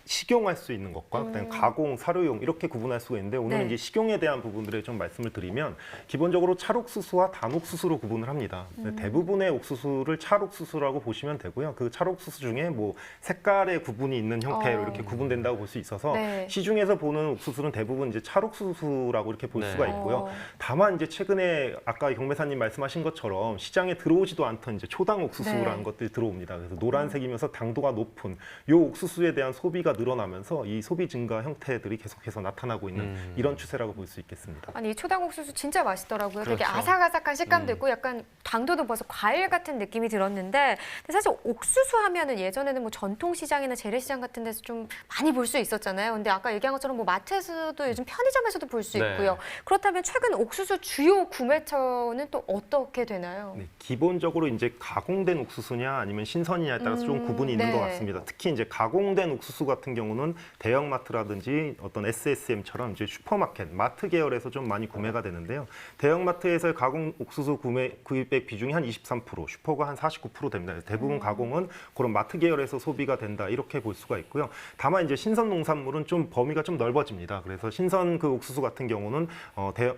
식용할 수 있는 것과 그다음에 가공, 사료용 이렇게 구분할 수가 있는데 오늘은 네. 이제 식용에 대한 부분들에 좀 말씀을 드리면 기본적으로 찰옥수수와 단옥수수로 구분을 합니다. 대부분의 옥수수를 찰옥수수라고 보시면 되고요. 그 찰옥수수 중에 뭐 색깔의 구분이 있는 형태로 이렇게 구분된다고 볼 수 있어서 네. 시중에서 보는 옥수수는 대부분 이제 찰옥수수라고 이렇게 볼 네. 수가 있고요. 다만 이제 최근에 아까 경매사님 말씀하신 것처럼 시장에 들어오지도 않던 이제 초당 옥수수라는 네. 것들이 들어옵니다. 그래서 노란색이면서 당도가 높은 요 옥수수에 대한 소비가 늘어나면서 이 소비 증가 형태들이 계속해서 나타나고 있는 이런 추세라고 볼 수 있겠습니다. 아니 이 초당 옥수수 진짜 맛있더라고요. 되게 그렇죠. 아삭아삭한 식감도 있고 약간 당도도 벌써 과일 같은 느낌이 들었는데 근데 사실 옥수수 하면은 예전에는 뭐 전통시장이나 재래시장 같은 데서 좀 많이 볼 수 있었잖아요. 근데 아까 얘기한 것처럼 뭐 마트에서도 요즘 편의점에서도 볼 수 네. 있고요. 그렇다면 최근 옥수수 주요 구매처는 또 어떻게 되나요? 네, 기본적으로 이제 가공된 옥수수냐 아니면 신선이냐에 따라서 좀 구분이 있는 네. 것 같습니다. 특히 이제 가공된 옥수수 같은 경우는 대형마트라든지 어떤 SSM처럼 이제 슈퍼마켓, 마트 계열에서 좀 많이 구매가 되는데요. 대형마트에서의 가공 옥수수 구입액 비중이 한 23%, 슈퍼가 한 49% 됩니다. 대부분 가공은 그런 마트 계열에서 소비가 된다 이렇게 볼 수가 있고요. 다만 이제 신선 농산물은 좀 범위가 좀 넓어집니다. 그래서 신선 그 옥수수 같은 경우는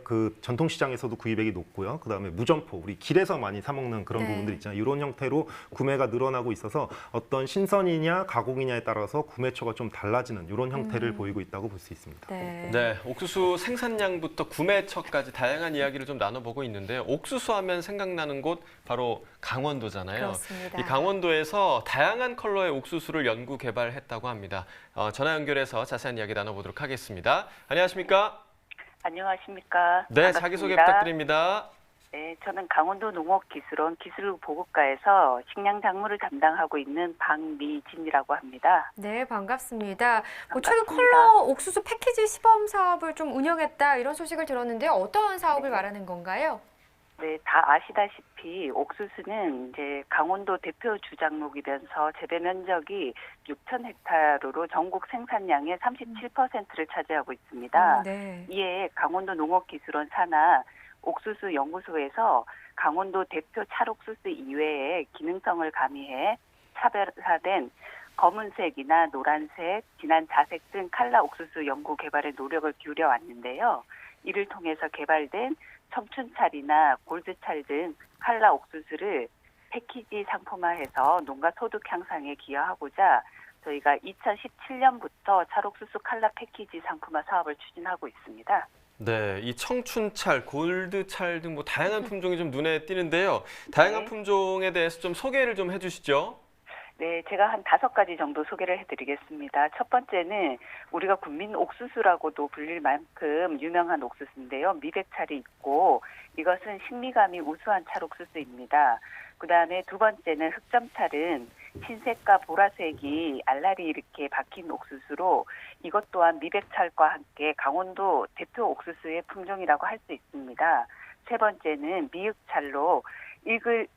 그 전통시장에서도 구입액이 높고요. 그다음에 무점포, 우리 길에서 많이 사 먹는 그런 네. 부분들 있잖아요. 이런 형태로 구매가 늘어나고 있어서 어떤 신선이냐 가공이냐에 따라서 구매처가 좀 달라지는 이런 형태를 보이고 있다고 볼 수 있습니다. 네. 네, 옥수수 생산량부터 구매처까지 다양한 이야기를 좀 나눠보고 있는데요. 옥수수 하면 생각나는 곳 바로 강원도잖아요. 그렇습니다. 이 강원도에서 다양한 컬러의 옥수수를 연구 개발했다고 합니다. 전화 연결해서 자세한 이야기 나눠보도록 하겠습니다. 안녕하십니까? 안녕하십니까? 네, 반갑습니다. 자기소개 부탁드립니다. 네, 저는 강원도 농업기술원 기술보급과에서 식량작물을 담당하고 있는 박미진이라고 합니다. 네, 반갑습니다. 뭐 최근 반갑습니다. 컬러 옥수수 패키지 시범 사업을 좀 운영했다 이런 소식을 들었는데요. 어떠한 사업을 말하는 건가요? 네, 다 아시다시피 옥수수는 이제 강원도 대표 주작목이면서 재배 면적이 6,000헥타르로 전국 생산량의 37%를 차지하고 있습니다. 네. 이에 강원도 농업기술원 산하 옥수수 연구소에서 강원도 대표 찰옥수수 이외에 기능성을 가미해 차별화된 검은색이나 노란색, 진한 자색 등 칼라 옥수수 연구 개발에 노력을 기울여 왔는데요. 이를 통해서 개발된 청춘찰이나 골드찰 등 칼라 옥수수를 패키지 상품화해서 농가 소득 향상에 기여하고자 저희가 2017년부터 찰옥수수 칼라 패키지 상품화 사업을 추진하고 있습니다. 네, 이 청춘찰, 골드찰 등 뭐 다양한 품종이 좀 눈에 띄는데요. 다양한 품종에 대해서 좀 소개를 좀 해주시죠. 네, 제가 한 5가지 정도 소개를 해드리겠습니다. 첫 번째는 우리가 국민 옥수수라고도 불릴 만큼 유명한 옥수수인데요. 미백찰이 있고 이것은 식미감이 우수한 찰옥수수입니다. 그다음에 두 번째는 흑점찰은 흰색과 보라색이 알알이 이렇게 박힌 옥수수로 이것 또한 미백찰과 함께 강원도 대표 옥수수의 품종이라고 할 수 있습니다. 세 번째는 미흑찰로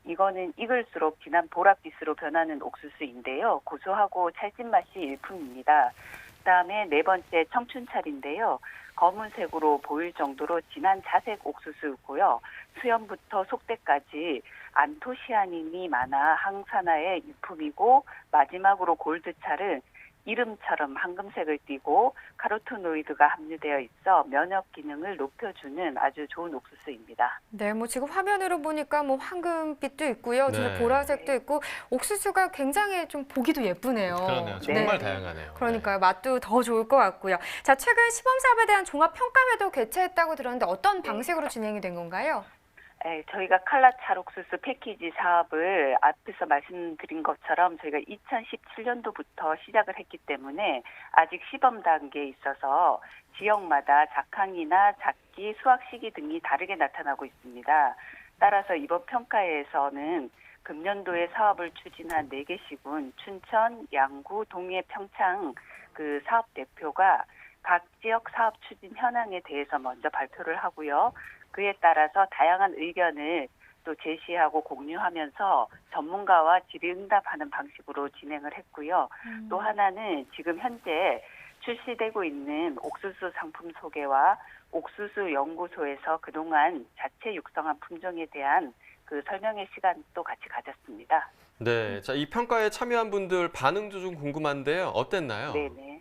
이거는 익을수록 진한 보랏빛으로 변하는 옥수수인데요. 고소하고 찰진 맛이 일품입니다. 그다음에 네 번째 청춘찰인데요. 검은색으로 보일 정도로 진한 자색 옥수수고요. 수염부터 속대까지 안토시아닌이 많아 항산화의 일품이고 마지막으로 골드찰은 이름처럼 황금색을 띠고 카로티노이드가 함유되어 있어 면역 기능을 높여주는 아주 좋은 옥수수입니다. 네, 뭐 지금 화면으로 보니까 뭐 황금빛도 있고요, 진짜 네. 보라색도 있고 옥수수가 굉장히 좀 보기도 예쁘네요. 그러네요. 정말 다양하네요. 그러니까요, 맛도 더 좋을 것 같고요. 자, 최근 시범 사업에 대한 종합 평가회도 개최했다고 들었는데 어떤 방식으로 진행이 된 건가요? 네, 저희가 칼라 찰옥수수 패키지 사업을 앞에서 말씀드린 것처럼 저희가 2017년도부터 시작을 했기 때문에 아직 시범 단계에 있어서 지역마다 작황이나 작기, 수확 시기 등이 다르게 나타나고 있습니다. 따라서 이번 평가회에서는 금년도에 사업을 추진한 4개 시군, 춘천, 양구, 동해, 평창 그 사업 대표가 각 지역 사업 추진 현황에 대해서 먼저 발표를 하고요. 그에 따라서 다양한 의견을 또 제시하고 공유하면서 전문가와 질의응답하는 방식으로 진행을 했고요. 또 하나는 지금 현재 출시되고 있는 옥수수 상품 소개와 옥수수 연구소에서 그동안 자체 육성한 품종에 대한 그 설명의 시간도 같이 가졌습니다. 네, 자, 이 평가에 참여한 분들 반응도 좀 궁금한데요. 어땠나요? 네네.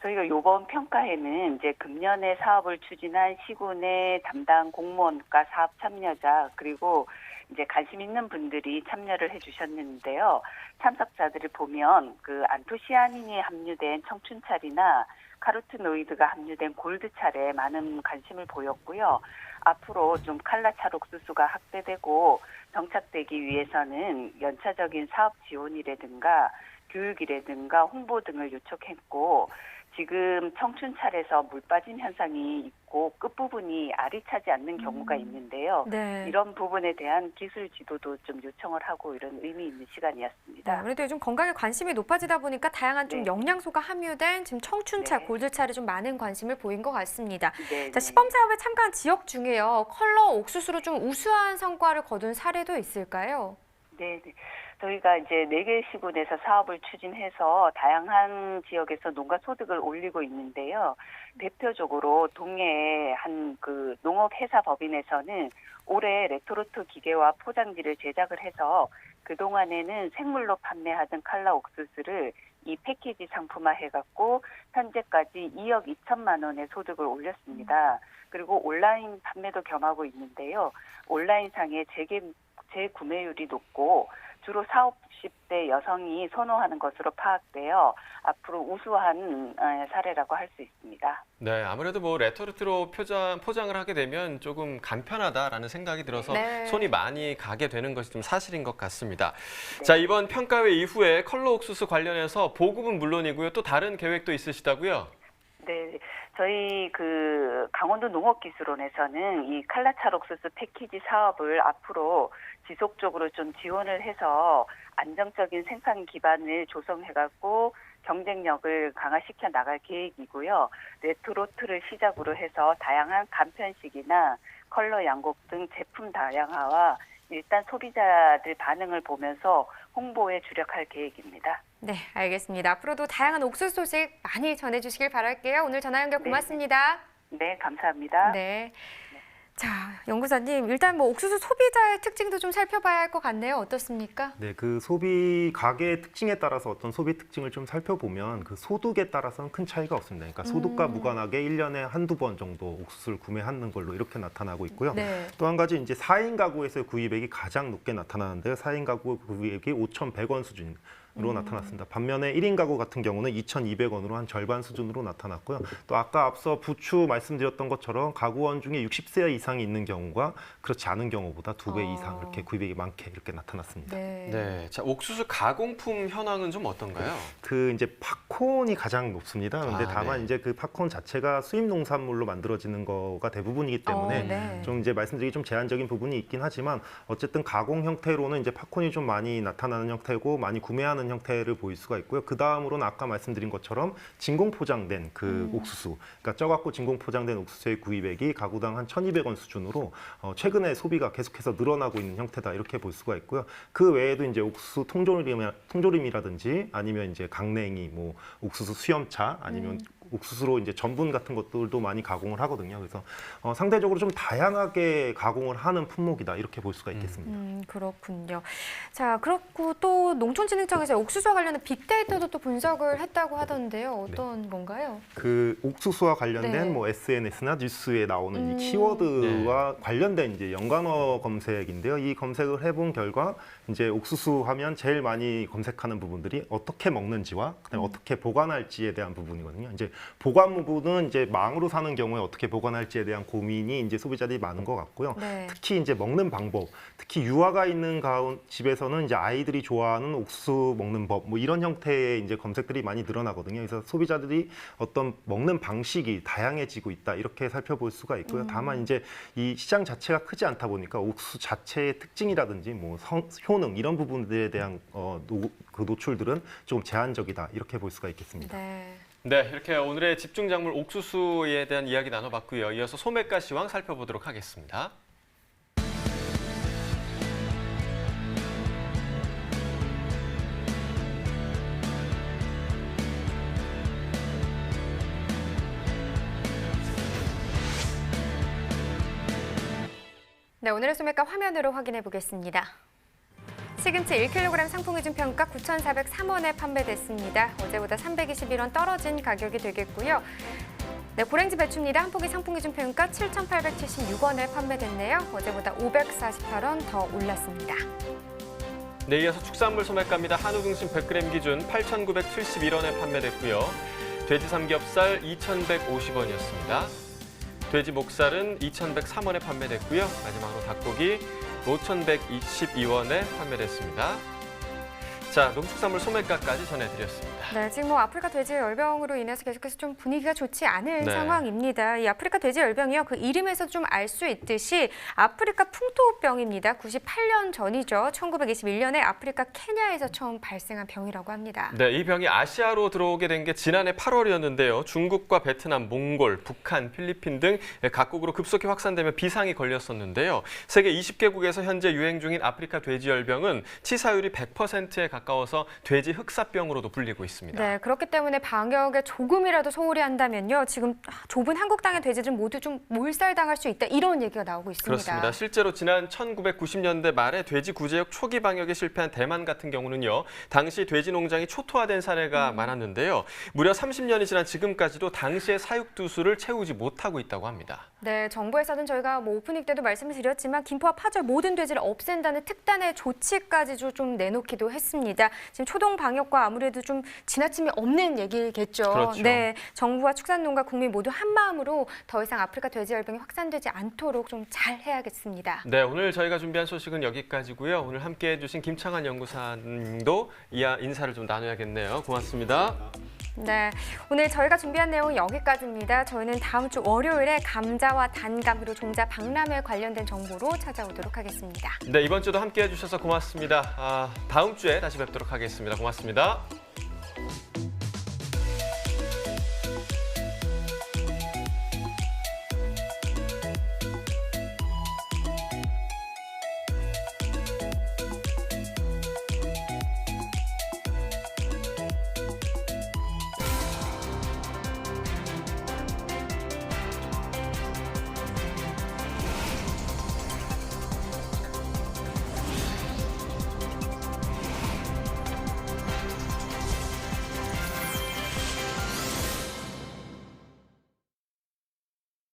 저희가 이번 평가회는 이제 금년에 사업을 추진한 시군의 담당 공무원과 사업 참여자 그리고 이제 관심 있는 분들이 참여를 해주셨는데요. 참석자들을 보면 그 안토시아닌이 함유된 청춘찰이나 카로티노이드가 함유된 골드찰에 많은 관심을 보였고요. 앞으로 좀 칼라 찰옥수수가 확대되고 정착되기 위해서는 연차적인 사업 지원이라든가 교육이라든가 홍보 등을 요청했고 지금 청춘찰에서 물 빠짐 현상이 있고 끝부분이 알이 차지 않는 경우가 있는데요. 네. 이런 부분에 대한 기술 지도도 좀 요청을 하고 이런 의미 있는 시간이었습니다. 네, 아무래도 요즘 건강에 관심이 높아지다 보니까 다양한 좀 네. 영양소가 함유된 지금 청춘찰, 네. 골드찰에 좀 많은 관심을 보인 것 같습니다. 네, 자, 시범 사업에 참가한 지역 중에요. 컬러 옥수수로 좀 우수한 성과를 거둔 사례도 있을까요? 네. 저희가 이제 4개 시군에서 사업을 추진해서 다양한 지역에서 농가 소득을 올리고 있는데요. 대표적으로 동해의 한 그 농업회사법인에서는 올해 레토르트 기계와 포장지를 제작을 해서 그동안에는 생물로 판매하던 칼라 옥수수를 이 패키지 상품화 해갖고 현재까지 2억 2천만 원의 소득을 올렸습니다. 그리고 온라인 판매도 겸하고 있는데요. 온라인상의 재구매율이 높고 주로 40대 여성이 선호하는 것으로 파악되어 앞으로 우수한 사례라고 할 수 있습니다. 네, 아무래도 뭐 레토르트로 포장을 하게 되면 조금 간편하다라는 생각이 들어서 네. 손이 많이 가게 되는 것이 좀 사실인 것 같습니다. 자, 이번 평가회 이후에 컬러 옥수수 관련해서 보급은 물론이고요. 또 다른 계획도 있으시다고요? 네, 저희 그 강원도 농업기술원에서는 이 칼라 찰옥수수 패키지 사업을 앞으로 지속적으로 좀 지원을 해서 안정적인 생산 기반을 조성해갖고 경쟁력을 강화시켜 나갈 계획이고요. 레토르트를 시작으로 해서 다양한 간편식이나 컬러 양곡 등 제품 다양화와 일단 소비자들 반응을 보면서 홍보에 주력할 계획입니다. 네, 알겠습니다. 앞으로도 다양한 옥수수 소식 많이 전해주시길 바랄게요. 오늘 전화 연결 고맙습니다. 네, 감사합니다. 네. 자, 연구사님, 일단 뭐 옥수수 소비자의 특징도 좀 살펴봐야 할 것 같네요. 어떻습니까? 네, 그 소비 가게의 특징에 따라서 어떤 소비 특징을 좀 살펴보면 그 소득에 따라서는 큰 차이가 없습니다. 그러니까 소득과 무관하게 1년에 한두 번 정도 옥수수를 구매하는 걸로 이렇게 나타나고 있고요. 네. 또 한 가지 이제 4인 가구에서의 구입액이 가장 높게 나타나는데요. 4인 가구 구입액이 5,100원 수준. 으로 나타났습니다. 반면에 1인 가구 같은 경우는 2,200원으로 한 절반 수준으로 나타났고요. 또 아까 앞서 부추 말씀드렸던 것처럼 가구원 중에 60세 이상이 있는 경우가 그렇지 않은 경우보다 2배 이상 이렇게 구입액이 많게 이렇게 나타났습니다. 네. 네, 자 옥수수 가공품 현황은 좀 어떤가요? 그 이제 팝콘이 가장 높습니다. 근데 다만 네. 이제 그 팝콘 자체가 수입 농산물로 만들어지는 거가 대부분이기 때문에 네. 좀 이제 말씀드리기 좀 제한적인 부분이 있긴 하지만 어쨌든 가공 형태로는 이제 팝콘이 좀 많이 나타나는 형태고 많이 구매하는 형태를 보일 수가 있고요. 그 다음으로는 아까 말씀드린 것처럼 진공 포장된 그 옥수수, 그러니까 쪄갖고 진공 포장된 옥수수의 구입액이 가구당 한 1,200원 수준으로 최근에 소비가 계속해서 늘어나고 있는 형태다 이렇게 볼 수가 있고요. 그 외에도 이제 옥수수 통조림이라든지 아니면 이제 강냉이, 뭐 옥수수 수염차 아니면 옥수수로 이제 전분 같은 것들도 많이 가공을 하거든요. 그래서 상대적으로 좀 다양하게 가공을 하는 품목이다 이렇게 볼 수가 있겠습니다. 그렇군요. 자, 그렇고 또 농촌진흥청에서 옥수수와 관련된 빅데이터도 또 분석을 했다고 하던데요. 어떤 건가요? 그 옥수수와 관련된 네. 뭐 SNS나 뉴스에 나오는 이 키워드와 관련된 이제 연관어 검색인데요. 이 검색을 해본 결과 이제 옥수수 하면 제일 많이 검색하는 부분들이 어떻게 먹는지와 그다음에 어떻게 보관할지에 대한 부분이거든요. 이제 보관 부분은 이제 망으로 사는 경우에 어떻게 보관할지에 대한 고민이 이제 소비자들이 많은 것 같고요. 네. 특히 이제 먹는 방법, 특히 유아가 있는 집에서는 이제 아이들이 좋아하는 옥수수 먹는 법, 뭐 이런 형태의 이제 검색들이 많이 늘어나거든요. 그래서 소비자들이 어떤 먹는 방식이 다양해지고 있다 이렇게 살펴볼 수가 있고요. 다만 이제 이 시장 자체가 크지 않다 보니까 옥수수 자체의 특징이라든지 뭐 효능 이런 부분들에 대한 그 노출들은 조금 제한적이다 이렇게 볼 수가 있겠습니다. 네. 네, 이렇게 오늘의 집중 작물 옥수수에 대한 이야기 나눠봤고요. 이어서 소매가 시황 살펴보도록 하겠습니다. 네, 오늘의 소매가 화면으로 확인해 보겠습니다. 시금치 1kg 상품 기준 평가 9,403원에 판매됐습니다. 어제보다 321원 떨어진 가격이 되겠고요. 네, 고랭지 배추입니다. 한 포기 상품 기준 평가 7,876원에 판매됐네요. 어제보다 548원 더 올랐습니다. 네, 이어서 축산물 소매가입니다. 한우 등심 100g 기준 8,971원에 판매됐고요. 돼지 삼겹살 2,150원이었습니다. 돼지 목살은 2,103원에 판매됐고요. 마지막으로 닭고기 5,122원에 판매됐습니다. 자, 농축산물 소매가까지 전해드렸습니다. 네, 지금 뭐 아프리카 돼지 열병으로 인해서 계속해서 좀 분위기가 좋지 않은 네. 상황입니다. 이 아프리카 돼지 열병이요, 그 이름에서 좀 알 수 있듯이 아프리카 풍토병입니다. 98년 전이죠. 1921년에 아프리카 케냐에서 처음 발생한 병이라고 합니다. 네, 이 병이 아시아로 들어오게 된 게 지난해 8월이었는데요. 중국과 베트남, 몽골, 북한, 필리핀 등 각국으로 급속히 확산되며 비상이 걸렸었는데요. 세계 20개국에서 현재 유행 중인 아프리카 돼지열병은 치사율이 100%에 가까워서 돼지 흑사병으로도 불리고 있습니다. 네, 그렇기 때문에 방역에 조금이라도 소홀히 한다면요, 지금 좁은 한국 땅의 돼지들 모두 좀 몰살당할 수 있다, 이런 얘기가 나오고 있습니다. 그렇습니다. 실제로 지난 1990년대 말에 돼지 구제역 초기 방역에 실패한 대만 같은 경우는요, 당시 돼지 농장이 초토화된 사례가 많았는데요. 무려 30년이 지난 지금까지도 당시의 사육두수를 채우지 못하고 있다고 합니다. 네, 정부에서는 저희가 뭐 오프닝 때도 말씀을 드렸지만 김포와 파절 모든 돼지를 없앤다는 특단의 조치까지 좀 내놓기도 했습니다. 지금 초동 방역과 아무래도 좀 지나침이 없는 얘기겠죠. 그렇죠. 네, 정부와 축산농가 국민 모두 한 마음으로 더 이상 아프리카 돼지열병이 확산되지 않도록 좀 잘 해야겠습니다. 네, 오늘 저희가 준비한 소식은 여기까지고요. 오늘 함께해 주신 김창환 연구사님도 인사를 좀 나눠야겠네요. 고맙습니다. 네, 오늘 저희가 준비한 내용은 여기까지입니다. 저희는 다음 주 월요일에 감자와 단감 그리고 종자 박람회 관련된 정보로 찾아오도록 하겠습니다. 네, 이번 주도 함께해 주셔서 고맙습니다. 다음 주에 다시 뵙도록 하겠습니다. 고맙습니다.